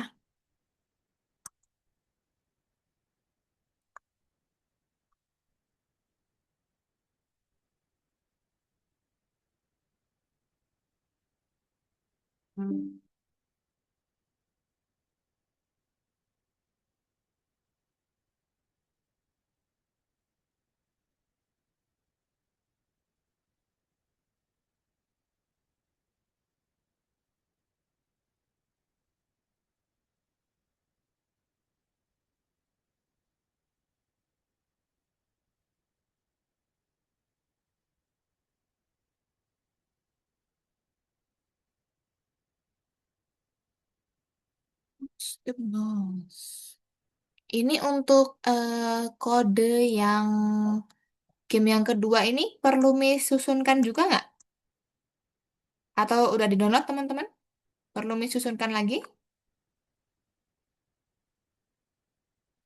S1: The boss. Ini untuk kode yang game yang kedua ini perlu Miss susunkan juga nggak? Atau udah di-download teman-teman? Perlu Miss susunkan lagi?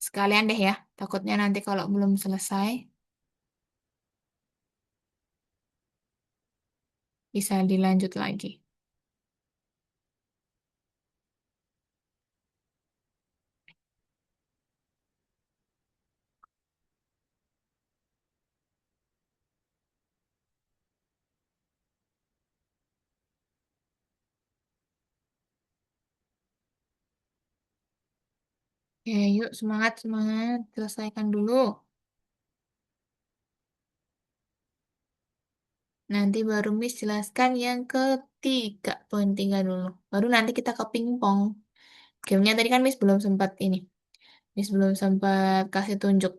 S1: Sekalian deh ya. Takutnya nanti kalau belum selesai bisa dilanjut lagi. Oke, yuk semangat semangat selesaikan dulu. Nanti baru Miss jelaskan yang ketiga, poin tiga dulu. Baru nanti kita ke pingpong. Gamenya tadi kan Miss belum sempat ini. Miss belum sempat kasih tunjuk.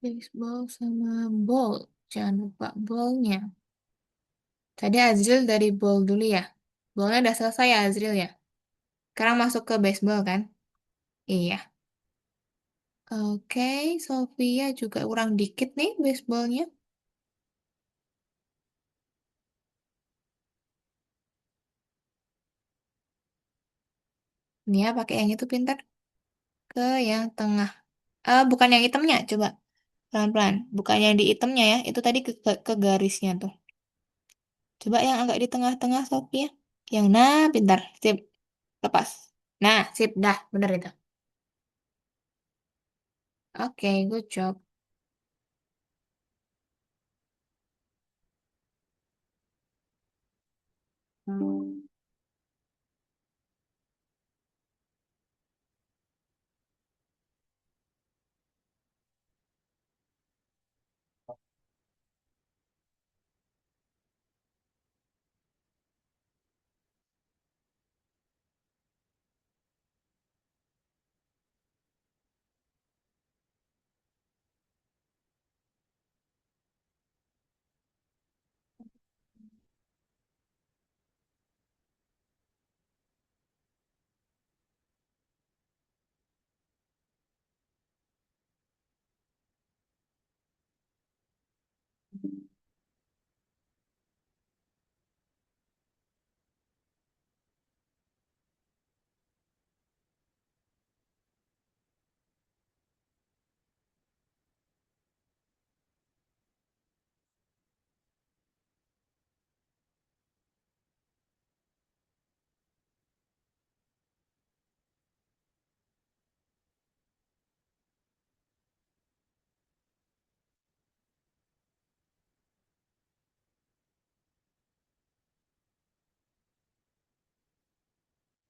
S1: Baseball sama ball. Jangan lupa ballnya. Tadi Azril dari ball dulu ya. Ballnya udah selesai ya Azril ya. Sekarang masuk ke baseball kan? Iya. Oke, Sofia juga kurang dikit nih baseballnya. Nih ya, pakai yang itu pintar. Ke yang tengah. Bukan yang hitamnya, coba. Pelan-pelan. Bukan yang di hitamnya ya. Itu tadi ke garisnya tuh. Coba yang agak di tengah-tengah, Sophia. Yang nah, pintar. Sip. Lepas. Nah, sip. Dah, bener itu. Oke, good job.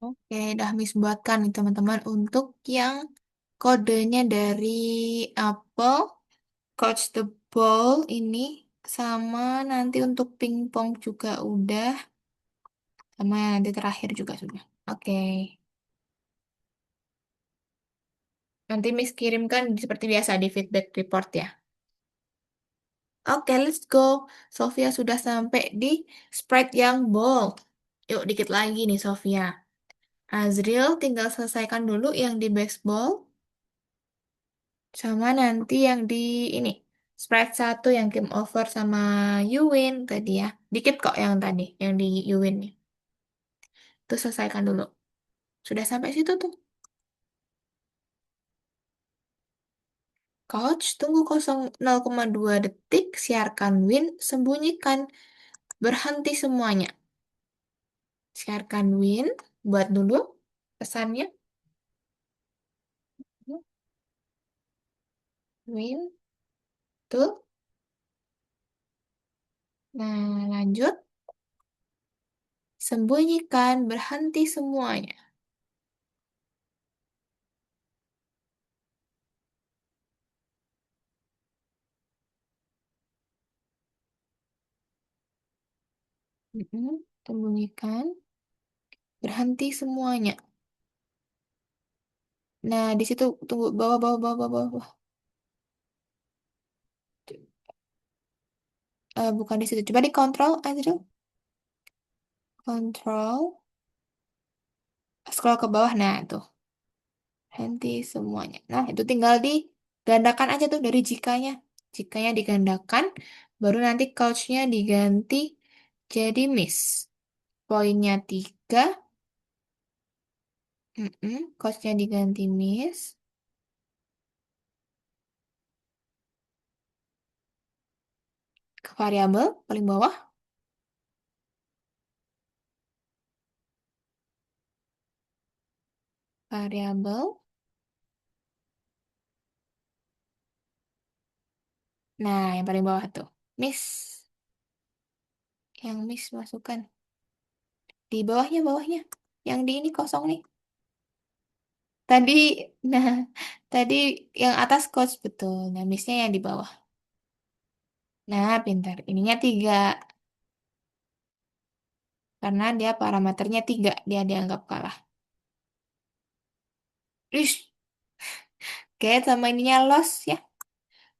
S1: Oke, dah Miss buatkan nih teman-teman untuk yang kodenya dari Apple, Coach the Ball ini, sama nanti untuk pingpong juga udah, sama yang nanti terakhir juga sudah. Oke, nanti Miss kirimkan seperti biasa di feedback report ya. Oke, let's go. Sofia sudah sampai di sprite yang ball. Yuk, dikit lagi nih Sofia. Azril tinggal selesaikan dulu yang di baseball, sama nanti yang di ini. Sprite satu yang game over sama Yuwin tadi ya. Dikit kok yang tadi, yang di Yuwin nih. Itu selesaikan dulu. Sudah sampai situ tuh. Coach, tunggu 0,2 detik, siarkan win, sembunyikan, berhenti semuanya. Siarkan win, buat dulu pesannya. Win, tuh. Nah, lanjut. Sembunyikan, berhenti semuanya. Sembunyikan, berhenti semuanya. Nah, di situ tunggu bawah, bawah, bawah, bawah, bawah. Bukan di situ. Coba dikontrol, Azril. Kontrol. Scroll ke bawah. Nah, tuh. Henti semuanya. Nah, itu tinggal digandakan aja tuh dari jikanya. Jikanya digandakan, baru nanti couchnya diganti jadi miss. Poinnya 3, couchnya diganti miss. Ke variabel paling bawah, variabel. Nah, yang paling bawah tuh, miss. Yang miss masukkan. Di bawahnya, bawahnya. Yang di ini kosong nih. Tadi, nah, tadi yang atas coach betul. Nah, missnya yang di bawah. Nah, pintar. Ininya 3. Karena dia parameternya 3, dia dianggap kalah. Ish, kayak sama ininya loss ya.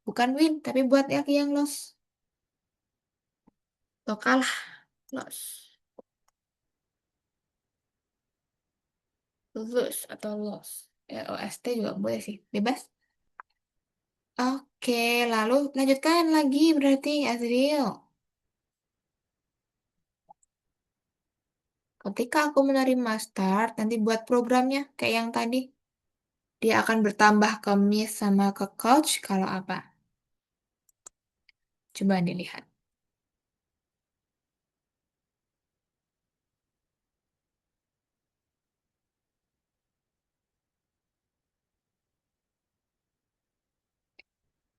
S1: Bukan win, tapi buat yang loss. Atau kalah, loss. Lose atau loss. LOST juga boleh sih, bebas. Oke, lalu lanjutkan lagi berarti Azriel. Ketika aku menerima start, nanti buat programnya kayak yang tadi. Dia akan bertambah ke miss sama ke coach kalau apa. Coba dilihat.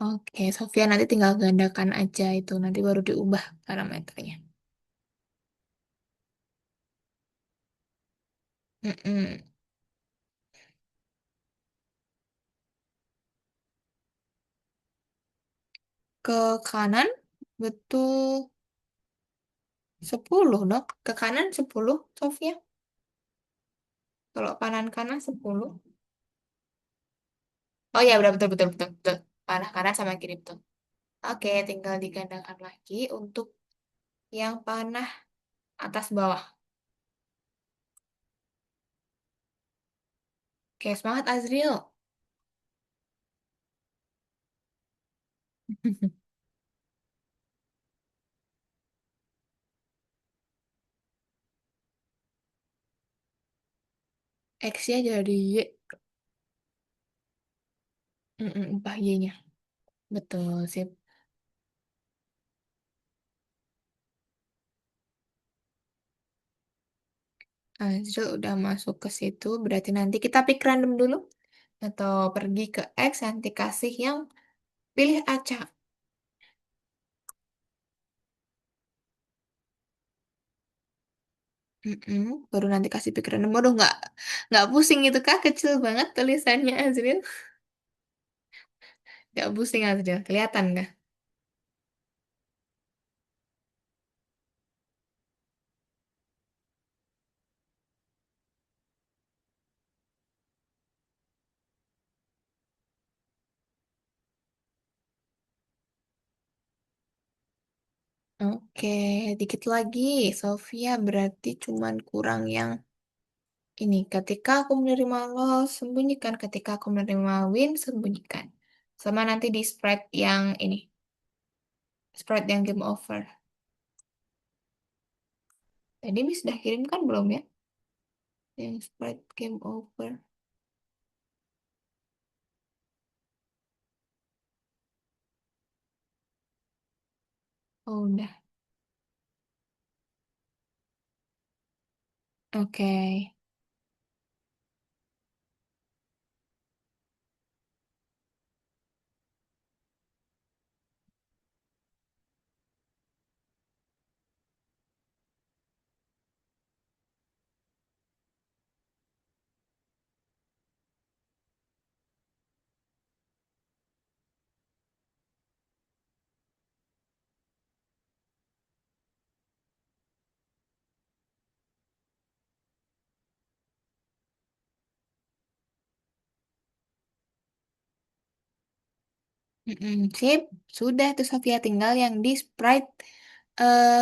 S1: Oke, Sofia nanti tinggal gandakan aja itu. Nanti baru diubah parameternya. Mm-mm. Ke kanan, betul 10 dong. Ke kanan 10, Sofia. Kalau kanan kanan 10. Oh ya, udah betul, betul, betul, betul. Panah kanan sama kiri betul. Oke, tinggal digandakan lagi untuk yang panah atas bawah. Oke, semangat Azriel. X-nya jadi Y. Upah Y-nya. Betul, sip. Azriel udah masuk ke situ. Berarti nanti kita pick random dulu. Atau pergi ke X, nanti kasih yang pilih acak. Baru nanti kasih pick random. Waduh, nggak pusing itu kah? Kecil banget tulisannya Azriel. Nggak pusing Azriel. Kelihatan nggak? Oke, dikit lagi. Sofia berarti cuman kurang yang Ini ketika aku menerima loss, sembunyikan. Ketika aku menerima win, sembunyikan. Sama nanti di spread yang ini. Spread yang game over. Tadi Miss sudah kirim kan belum ya? Yang spread game over. Oh, udah. Oke. Mm-mm, sip. Sudah tuh Sofia tinggal yang di Sprite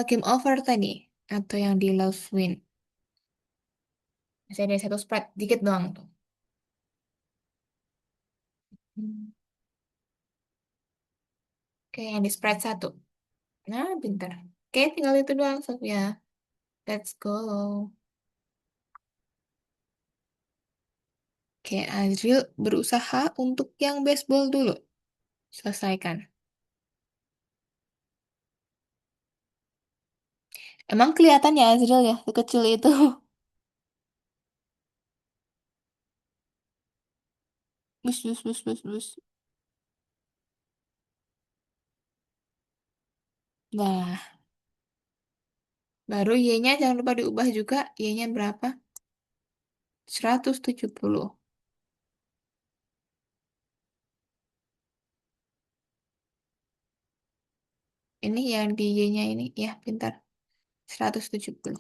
S1: game over tadi. Atau yang di Love Win. Masih ada satu Sprite. Dikit doang tuh. Hmm. Oke, yang di Sprite satu. Nah, pinter. Oke, tinggal itu doang Sofia. Let's go. Oke, Azril berusaha untuk yang baseball dulu. Selesaikan. Emang kelihatan ya Azril ya, sekecil itu. Bus, bus, bus, bus, bus. Nah, baru Y-nya jangan lupa diubah juga. Y-nya berapa? 170. Ini yang di Y-nya ini. Ya, pintar. 170.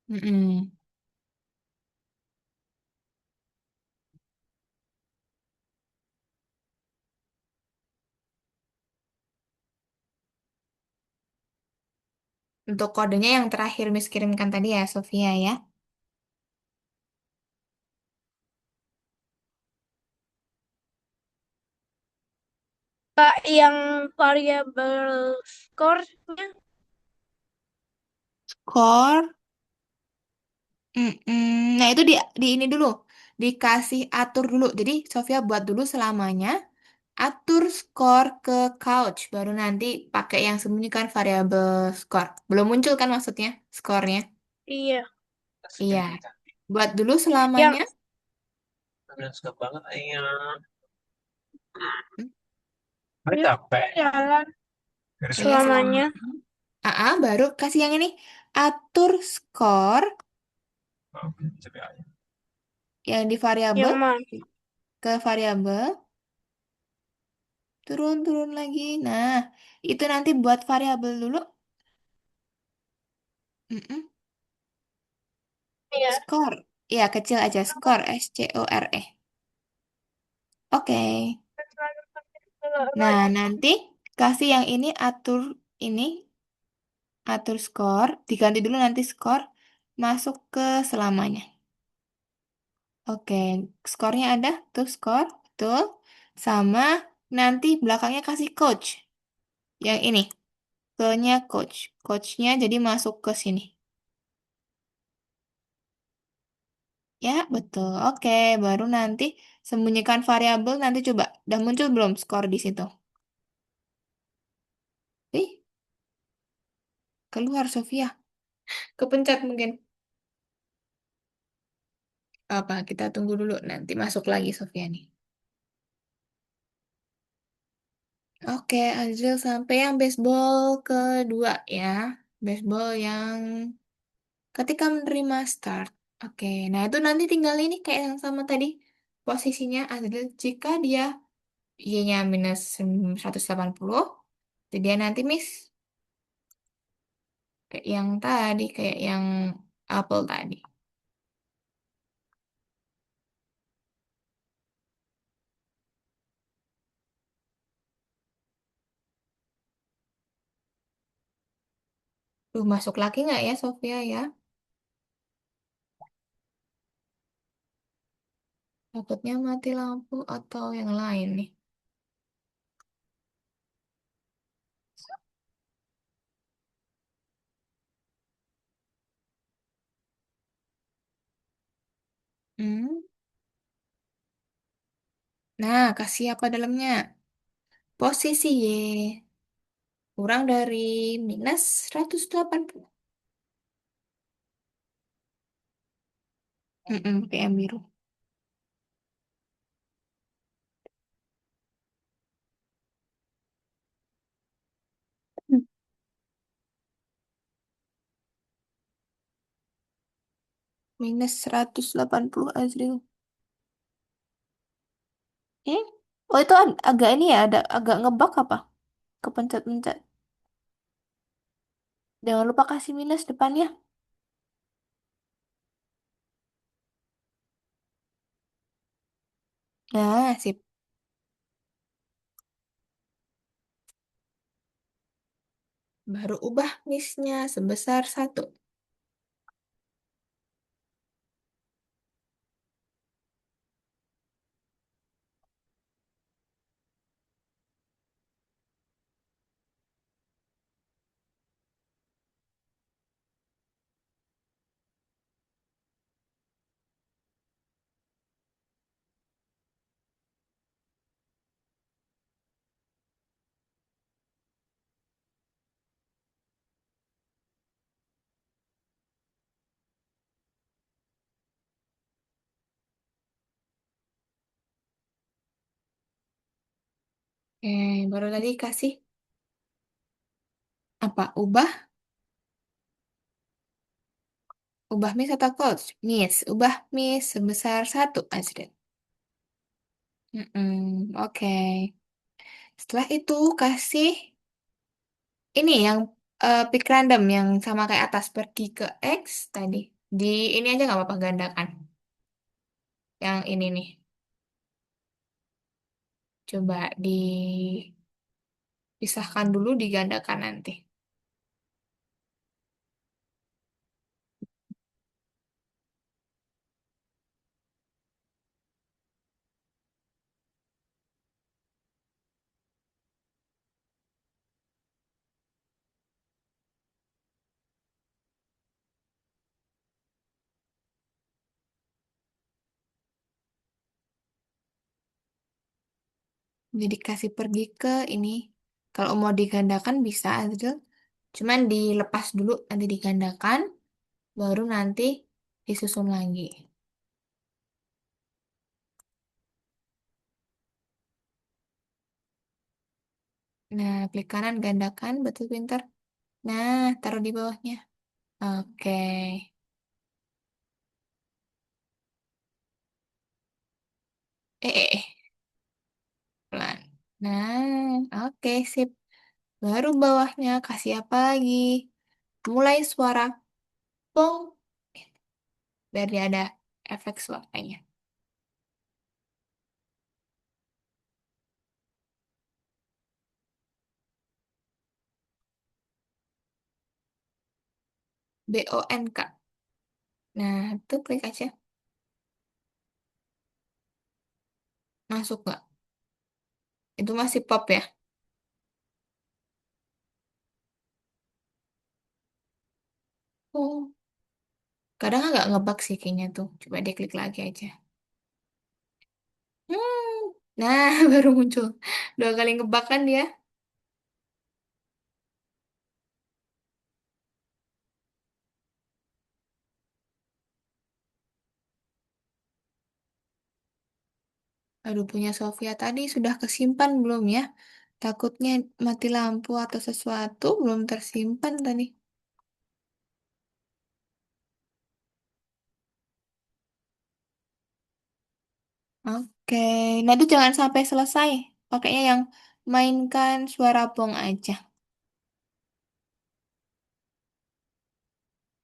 S1: Mm-mm. Untuk kodenya yang terakhir Miss kirimkan tadi ya, Sofia ya.
S2: Kak, yang variabel score-nya,
S1: Core. Mm-mm. Nah, itu di ini dulu. Dikasih atur dulu. Jadi, Sofia buat dulu selamanya. Atur skor ke couch. Baru nanti pakai yang sembunyikan variabel skor. Belum muncul kan maksudnya skornya?
S2: iya.
S1: Iya. Buat dulu
S2: Yang
S1: selamanya. Hmm,
S2: ya, jalan
S1: iya,
S2: selamanya.
S1: selamanya. Baru kasih yang ini. Atur skor yang di variabel
S2: Yang mana?
S1: ke variabel. Turun-turun lagi. Nah, itu nanti buat variabel dulu. Mm-mm.
S2: Iya.
S1: Skor. Ya, kecil aja. Skor. SCORE. Oke. Nah, nanti kasih yang ini ini atur skor, diganti dulu nanti skor masuk ke selamanya. Oke, skornya ada tuh skor, tuh sama nanti belakangnya kasih coach. Yang ini, ke-nya coach. Coachnya jadi masuk ke sini. Ya, betul. Oke, baru nanti sembunyikan variabel nanti coba. Udah muncul belum skor di situ? Ih, keluar Sofia. Kepencet mungkin. Apa? Kita tunggu dulu nanti masuk lagi Sofia nih. Oke, Azril sampai yang baseball kedua ya. Baseball yang ketika menerima start. Oke, nah itu nanti tinggal ini kayak yang sama tadi. Posisinya Azril jika dia Y-nya minus 180, jadi dia nanti miss. Kayak yang tadi, kayak yang apple tadi. Masuk lagi nggak ya Sofia ya? Takutnya mati lampu atau yang lain nih. Hmm. Nah, kasih apa dalamnya? Posisi Y kurang dari minus 180. Pakai yang biru. Minus 180 Azril. Eh? Oh itu agak ini ya, ada agak ngebug apa? Kepencet-pencet. Jangan lupa kasih minus depannya. Nah, sip. Baru ubah minusnya sebesar 1. Baru tadi kasih apa? Ubah miss atau close? Miss. Ubah miss sebesar 1 Azril. Oke. Setelah itu kasih ini yang pick random yang sama kayak atas pergi ke X tadi. Di ini aja nggak apa-apa gandakan. Yang ini nih. Coba dipisahkan dulu digandakan nanti. Jadi kasih pergi ke ini. Kalau mau digandakan bisa Azril. Cuman dilepas dulu nanti digandakan. Baru nanti disusun lagi. Nah, klik kanan gandakan. Betul pinter. Nah, taruh di bawahnya. Oke. Eh. Pelan. Nah, oke, sip. Baru bawahnya kasih apa lagi? Mulai suara pong. Biar dia ada efek suaranya. BONK. Nah, itu klik aja. Masuk nggak? Itu masih pop ya? Oh, kadang agak ngebug sih kayaknya tuh. Coba dia klik lagi aja. Nah, baru muncul. 2 kali ngebug kan dia. Aduh, punya Sofia tadi sudah kesimpan belum ya? Takutnya mati lampu atau sesuatu belum tersimpan tadi. Oke, nah itu jangan sampai selesai. Pakainya yang mainkan suara bong aja.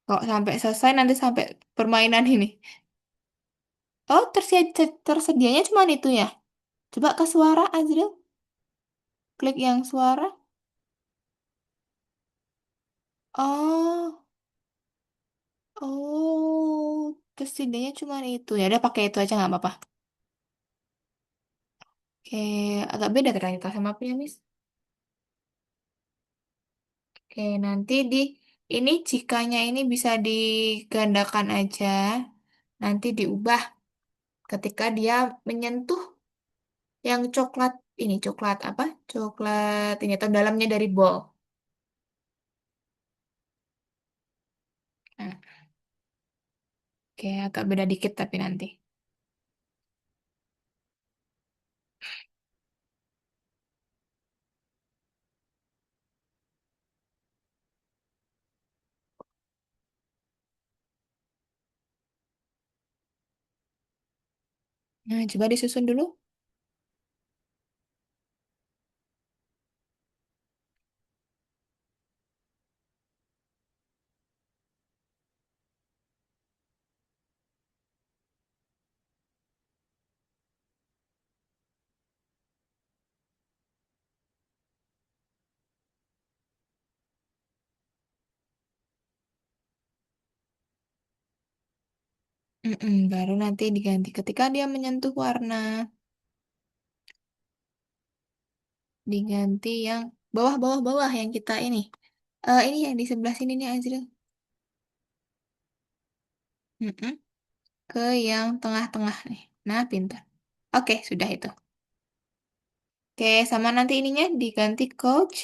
S1: Kok sampai selesai nanti sampai permainan ini. Oh, tersedianya cuma itu ya. Coba ke suara, Azril. Klik yang suara. Oh, oh, terus idenya cuma itu. Ya udah pakai itu aja nggak apa-apa. Oke, agak beda ternyata sama punya Miss. Oke, nanti di ini jikanya ini bisa digandakan aja. Nanti diubah ketika dia menyentuh yang coklat ini coklat apa? Coklat ini atau dalamnya dari bowl. Nah, oke, agak beda dikit tapi nanti. Nah, coba disusun dulu. Baru nanti diganti ketika dia menyentuh warna, diganti yang bawah-bawah-bawah yang kita ini. Ini yang di sebelah sini nih Azril. Mm-mm. Ke yang tengah-tengah nih. Nah, pintar. Oke, sudah itu. Oke, sama nanti ininya diganti coach.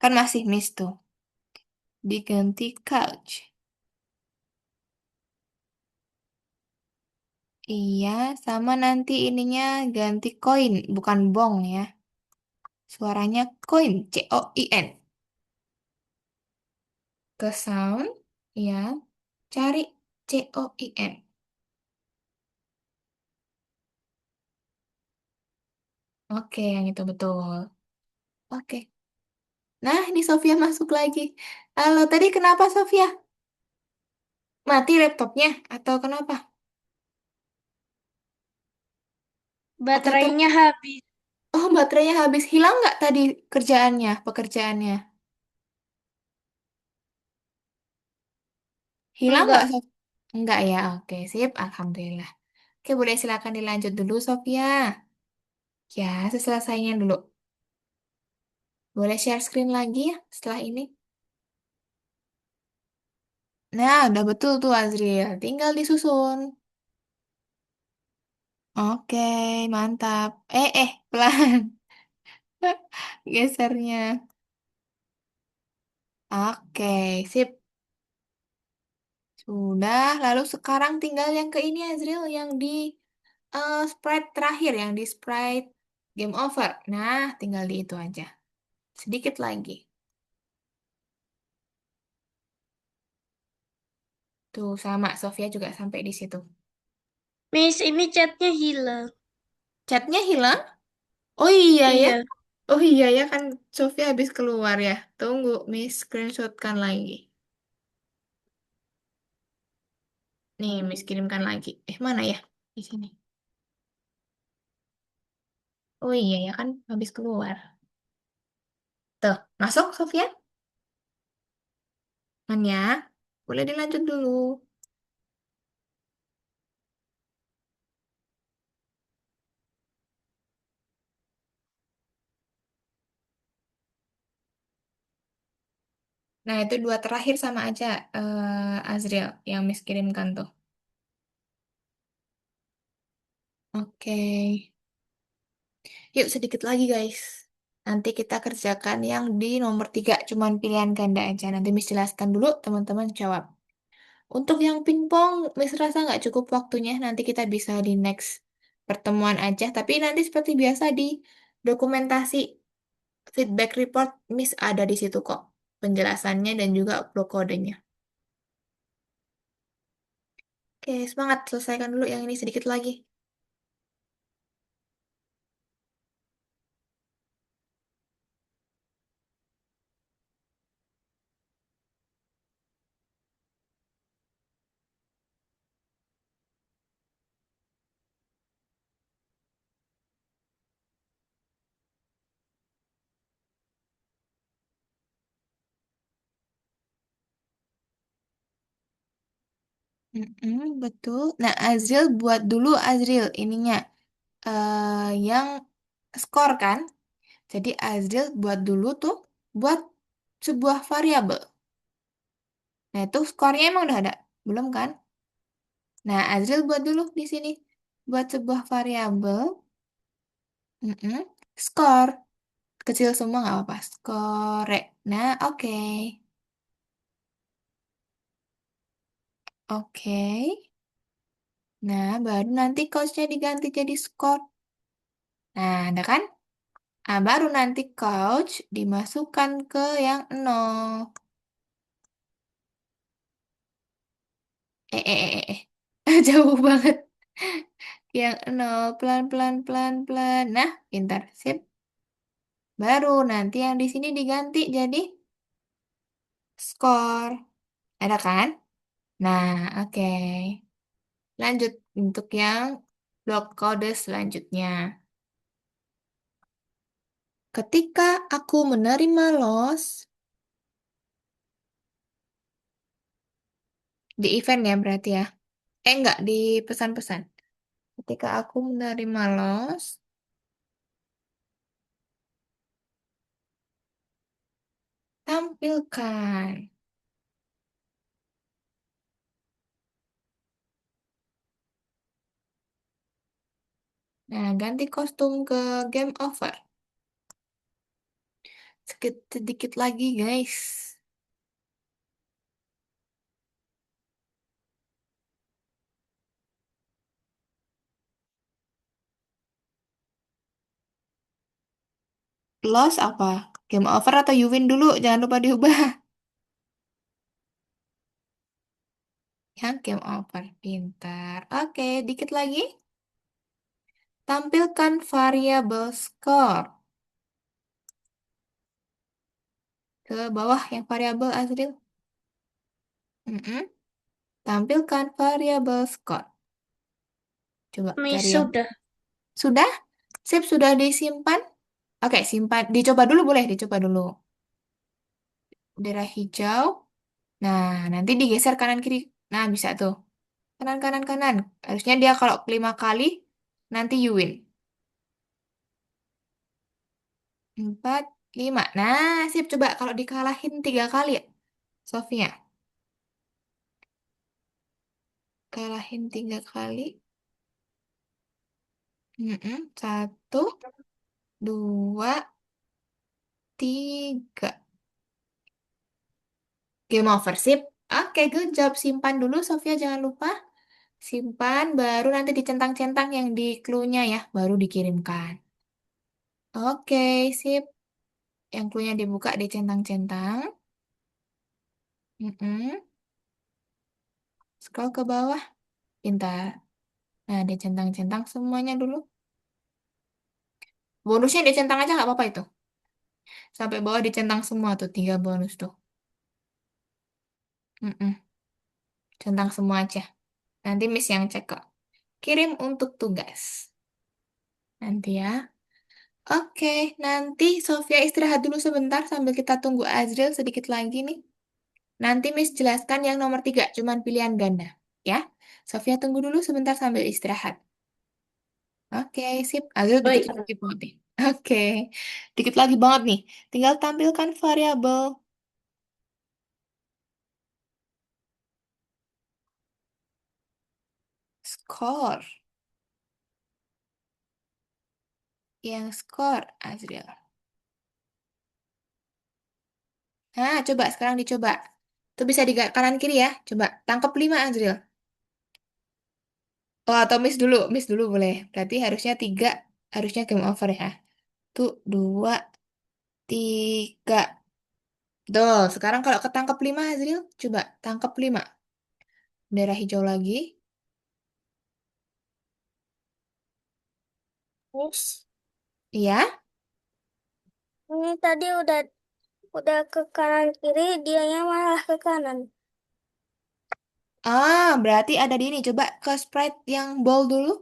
S1: Kan masih miss tuh. Diganti couch. Iya, sama nanti ininya ganti koin, bukan bong ya. Suaranya koin, COIN. Ke sound, ya, cari COIN. Oke, yang itu betul. Oke. Nah, ini Sofia masuk lagi. Halo, tadi kenapa Sofia? Mati laptopnya atau kenapa? Atau
S2: Baterainya habis.
S1: oh, baterainya habis. Hilang nggak tadi kerjaannya, pekerjaannya? Hilang nggak,
S2: Enggak.
S1: Sof? Enggak ya, oke, sip. Alhamdulillah. Oke, boleh silakan dilanjut dulu, Sofia. Ya, seselesainya dulu. Boleh share screen lagi ya setelah ini? Nah, udah betul tuh Azril. Tinggal disusun. Oke, mantap. Pelan. Gesernya. Oke, sip. Sudah, lalu sekarang tinggal yang ke ini Azril, yang di sprite terakhir, yang di sprite game over. Nah, tinggal di itu aja. Sedikit lagi. Tuh, sama Sofia juga sampai di situ.
S2: Miss, ini catnya hilang.
S1: Chatnya hilang? Oh iya ya.
S2: Iya.
S1: Oh iya ya kan Sofia habis keluar ya. Tunggu, Miss screenshotkan lagi. Nih, Miss kirimkan lagi. Mana ya? Di sini. Oh iya ya kan habis keluar. Tuh, masuk Sofia? Man ya. Boleh dilanjut dulu. Nah, itu dua terakhir sama aja Azriel yang Miss kirimkan tuh. Oke. Yuk sedikit lagi guys. Nanti kita kerjakan yang di nomor tiga. Cuman pilihan ganda aja. Nanti Miss jelaskan dulu, teman-teman jawab. Untuk yang pingpong, Miss rasa nggak cukup waktunya. Nanti kita bisa di next pertemuan aja. Tapi nanti seperti biasa di dokumentasi feedback report, Miss ada di situ kok. Penjelasannya dan juga upload kodenya. Oke, semangat. Selesaikan dulu yang ini sedikit lagi. betul. Nah, Azril buat dulu Azril ininya yang skor kan. Jadi Azril buat dulu tuh buat sebuah variabel. Nah, itu skornya emang udah ada? Belum kan? Nah, Azril buat dulu di sini. Buat sebuah variabel, mm-mm, skor. Kecil semua nggak apa-apa. Skor. Nah, oke. Oke. Nah, baru nanti coach-nya diganti jadi skor. Nah, ada kan? Nah, baru nanti coach dimasukkan ke yang nol. Jauh banget. Yang nol, pelan-pelan, pelan-pelan. Nah, pintar. Sip. Baru nanti yang di sini diganti jadi skor. Ada kan? Nah, oke. Lanjut untuk yang blok kode selanjutnya. Ketika aku menerima loss di event ya berarti ya. Enggak, di pesan-pesan. Ketika aku menerima loss, tampilkan. Nah, ganti kostum ke game over. Sedikit lagi, guys. Loss apa? Game over atau you win dulu? Jangan lupa diubah. Yang game over. Pintar. Oke, dikit lagi. Tampilkan variabel skor. Ke bawah yang variabel Azril. Mm-mm. Tampilkan variabel skor. Coba
S2: Miss
S1: cari yang
S2: sudah.
S1: sudah. Sip, sudah disimpan. Oke, simpan. Dicoba dulu boleh, dicoba dulu. Daerah hijau. Nah, nanti digeser kanan kiri. Nah, bisa tuh. Kanan, kanan, kanan. Harusnya dia kalau 5 kali, nanti you win. 4, 5. Nah, sip. Coba kalau dikalahin 3 kali ya, Sofia. Kalahin 3 kali. Satu, dua, tiga. Game over, sip. Oke, good job. Simpan dulu, Sofia. Jangan lupa. Simpan, baru nanti dicentang-centang yang di clue-nya ya. Baru dikirimkan. Oke, sip. Yang clue-nya dibuka, dicentang-centang. Mm-mm. Scroll ke bawah. Pintar. Nah, dicentang-centang semuanya dulu. Bonusnya dicentang aja nggak apa-apa itu. Sampai bawah dicentang semua tuh, 3 bonus tuh. Mm-mm. Centang semua aja. Nanti Miss yang cek kok. Kirim untuk tugas. Nanti ya. Oke, nanti Sofia istirahat dulu sebentar sambil kita tunggu Azril sedikit lagi nih. Nanti Miss jelaskan yang nomor 3, cuman pilihan ganda. Ya, Sofia tunggu dulu sebentar sambil istirahat. Oke, sip. Azril dikit
S2: Baik.
S1: lagi banget nih. Oke, dikit lagi banget nih. Tinggal tampilkan variabel skor. Yang skor, Azril. Nah, coba sekarang dicoba. Tuh bisa di kanan kiri ya. Coba tangkap 5, Azril. Oh, atau miss dulu boleh. Berarti harusnya 3, harusnya game over ya. Tuh, 2, 3. Tuh, sekarang kalau ketangkep 5, Azril, coba tangkep 5. Bendera hijau lagi.
S2: Miss,
S1: Iya.
S2: ini tadi udah ke kanan kiri, dianya malah ke kanan.
S1: Ah, berarti ada di ini. Coba ke sprite yang bold dulu.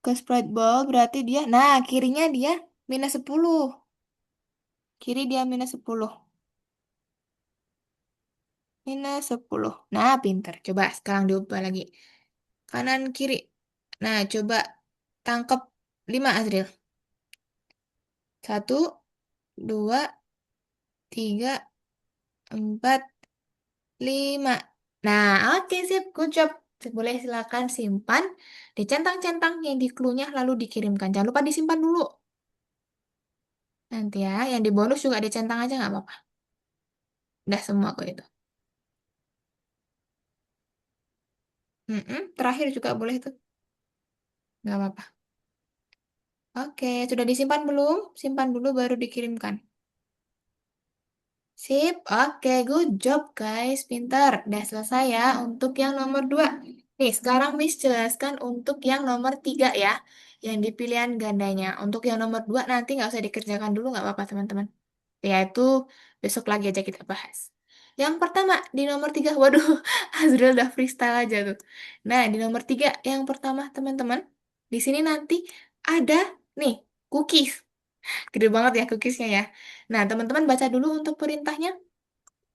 S1: Ke sprite bold berarti dia. Nah, kirinya dia -10. Kiri dia -10. minus 10. Nah, pinter. Coba sekarang diubah lagi. Kanan, kiri. Nah, coba tangkep 5, Azril. Satu, dua, tiga, empat, lima. Nah, oke sip. Good job. Boleh silakan simpan. Dicentang-centang yang di clue-nya lalu dikirimkan. Jangan lupa disimpan dulu. Nanti ya, yang di bonus juga dicentang aja nggak apa-apa. Udah semua kok itu. Terakhir juga boleh tuh. Nggak apa-apa. Oke, sudah disimpan belum? Simpan dulu baru dikirimkan. Sip, oke, good job guys, pintar. Udah selesai ya untuk yang nomor 2. Nih, sekarang Miss jelaskan untuk yang nomor 3 ya, yang di pilihan gandanya. Untuk yang nomor 2 nanti nggak usah dikerjakan dulu, nggak apa-apa teman-teman. Ya, itu besok lagi aja kita bahas. Yang pertama, di nomor 3, waduh, Azril udah freestyle aja tuh. Nah, di nomor 3, yang pertama teman-teman, di sini nanti ada nih, cookies. Gede banget ya cookiesnya ya. Nah, teman-teman baca dulu untuk perintahnya.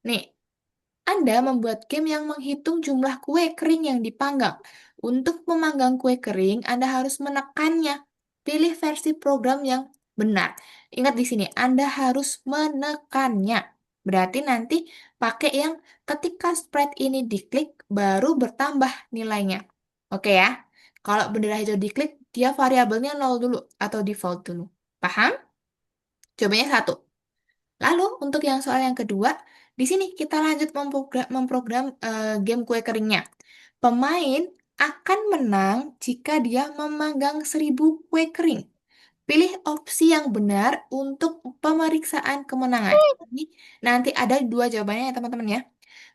S1: Nih, Anda membuat game yang menghitung jumlah kue kering yang dipanggang. Untuk memanggang kue kering, Anda harus menekannya. Pilih versi program yang benar. Ingat di sini, Anda harus menekannya. Berarti nanti pakai yang ketika spread ini diklik, baru bertambah nilainya. Oke ya? Kalau bendera hijau diklik, dia variabelnya 0 dulu atau default dulu. Paham? Cobanya satu. Lalu untuk yang soal yang kedua, di sini kita lanjut memprogram game kue keringnya. Pemain akan menang jika dia memanggang 1.000 kue kering. Pilih opsi yang benar untuk pemeriksaan kemenangan. Ini nanti ada dua jawabannya ya teman-teman ya.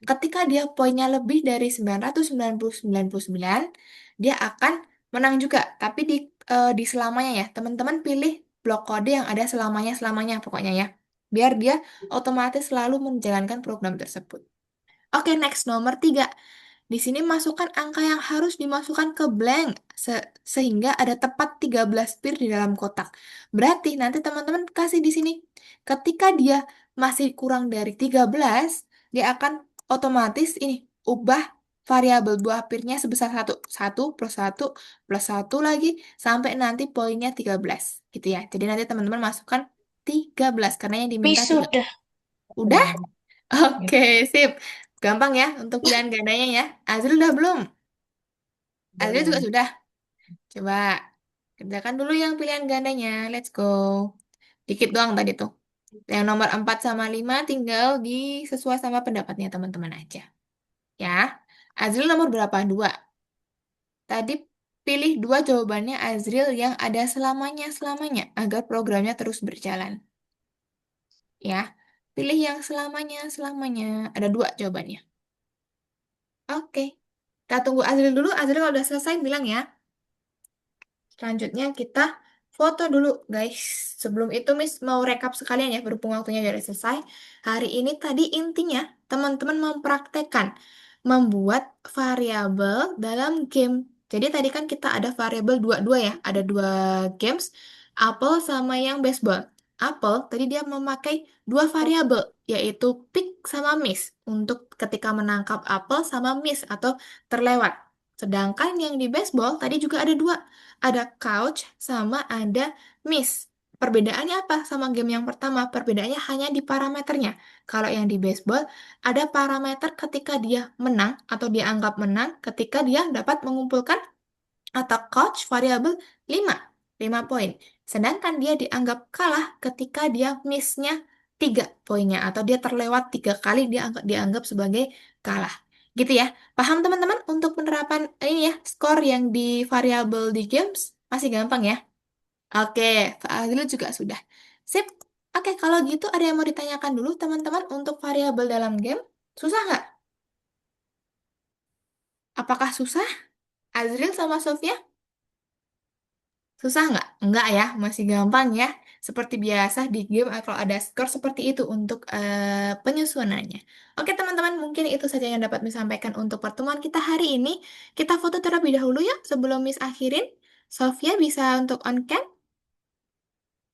S1: Ketika dia poinnya lebih dari 999, dia akan menang juga. Tapi di selamanya ya, teman-teman pilih blok kode yang ada selamanya-selamanya pokoknya ya. Biar dia otomatis selalu menjalankan program tersebut. Oke, next nomor 3. Di sini masukkan angka yang harus dimasukkan ke blank sehingga ada tepat 13 pir di dalam kotak. Berarti nanti teman-teman kasih di sini. Ketika dia masih kurang dari 13, dia akan otomatis ini ubah variabel buah pirnya sebesar satu. Satu plus satu lagi sampai nanti poinnya 13. Gitu ya. Jadi nanti teman-teman masukkan 13 karena yang diminta
S2: Miss
S1: 3.
S2: sudah.
S1: Udah? Oke, sip. Gampang ya untuk pilihan gandanya ya. Azril udah belum? Azril juga
S2: Belum.
S1: sudah. Coba kerjakan dulu yang pilihan gandanya. Let's go. Dikit doang tadi tuh. Yang nomor 4 sama 5 tinggal disesuai sama pendapatnya teman-teman aja. Ya. Azril nomor berapa? Dua. Tadi pilih dua jawabannya Azril yang ada selamanya-selamanya agar programnya terus berjalan. Ya. Pilih yang selamanya-selamanya. Ada dua jawabannya. Oke. Kita tunggu Azril dulu. Azril kalau udah selesai bilang ya. Selanjutnya kita foto dulu, guys. Sebelum itu, Miss mau rekap sekalian ya, berhubung waktunya udah selesai. Hari ini tadi intinya teman-teman mempraktekkan membuat variabel dalam game. Jadi tadi kan kita ada variabel dua-dua ya, ada dua games, apple sama yang baseball. Apple tadi dia memakai dua variabel, yaitu pick sama miss untuk ketika menangkap apple sama miss atau terlewat. Sedangkan yang di baseball tadi juga ada dua, ada couch sama ada miss. Perbedaannya apa sama game yang pertama? Perbedaannya hanya di parameternya. Kalau yang di baseball ada parameter ketika dia menang atau dianggap menang ketika dia dapat mengumpulkan atau couch variabel 5 5 poin. Sedangkan dia dianggap kalah ketika dia miss-nya 3 poinnya atau dia terlewat 3 kali dianggap sebagai kalah. Gitu ya. Paham teman-teman untuk penerapan ini ya, skor yang di variabel di games masih gampang ya. Oke, Pak Azril juga sudah. Sip. Oke, kalau gitu ada yang mau ditanyakan dulu teman-teman untuk variabel dalam game? Susah nggak? Apakah susah? Azril sama Sofia? Susah nggak? Nggak ya, masih gampang ya. Seperti biasa di game kalau ada skor seperti itu untuk penyusunannya. Oke teman-teman, mungkin itu saja yang dapat Miss sampaikan untuk pertemuan kita hari ini. Kita foto terlebih dahulu ya sebelum Miss akhirin. Sofia bisa untuk on cam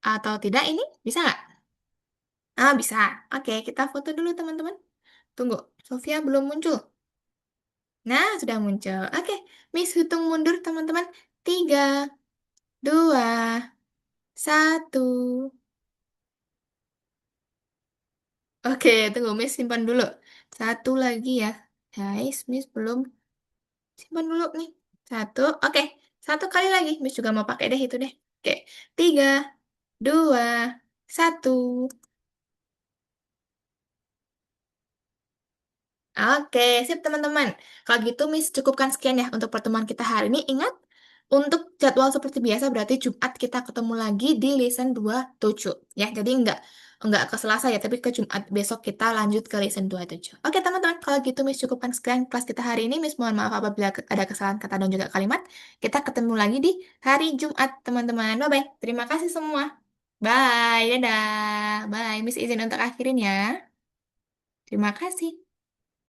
S1: atau tidak ini? Bisa nggak? Ah bisa. Oke, kita foto dulu teman-teman. Tunggu, Sofia belum muncul. Nah, sudah muncul. Oke, Miss hitung mundur teman-teman. Tiga, dua, satu. Oke, tunggu Miss simpan dulu. Satu lagi ya. Guys, Miss belum simpan dulu nih. Satu, oke. Satu kali lagi. Miss juga mau pakai deh itu deh. Oke, tiga, dua, satu. Oke, sip teman-teman. Kalau gitu Miss cukupkan sekian ya untuk pertemuan kita hari ini. Ingat, untuk jadwal seperti biasa berarti Jumat kita ketemu lagi di lesson 27 ya. Jadi enggak ke Selasa ya, tapi ke Jumat besok kita lanjut ke lesson 27. Oke teman-teman, kalau gitu Miss cukupkan sekian kelas kita hari ini. Miss mohon maaf apabila ada kesalahan kata dan juga kalimat. Kita ketemu lagi di hari Jumat teman-teman. Bye-bye. Terima kasih semua. Bye, dadah. Bye. Miss izin untuk akhirin ya. Terima kasih.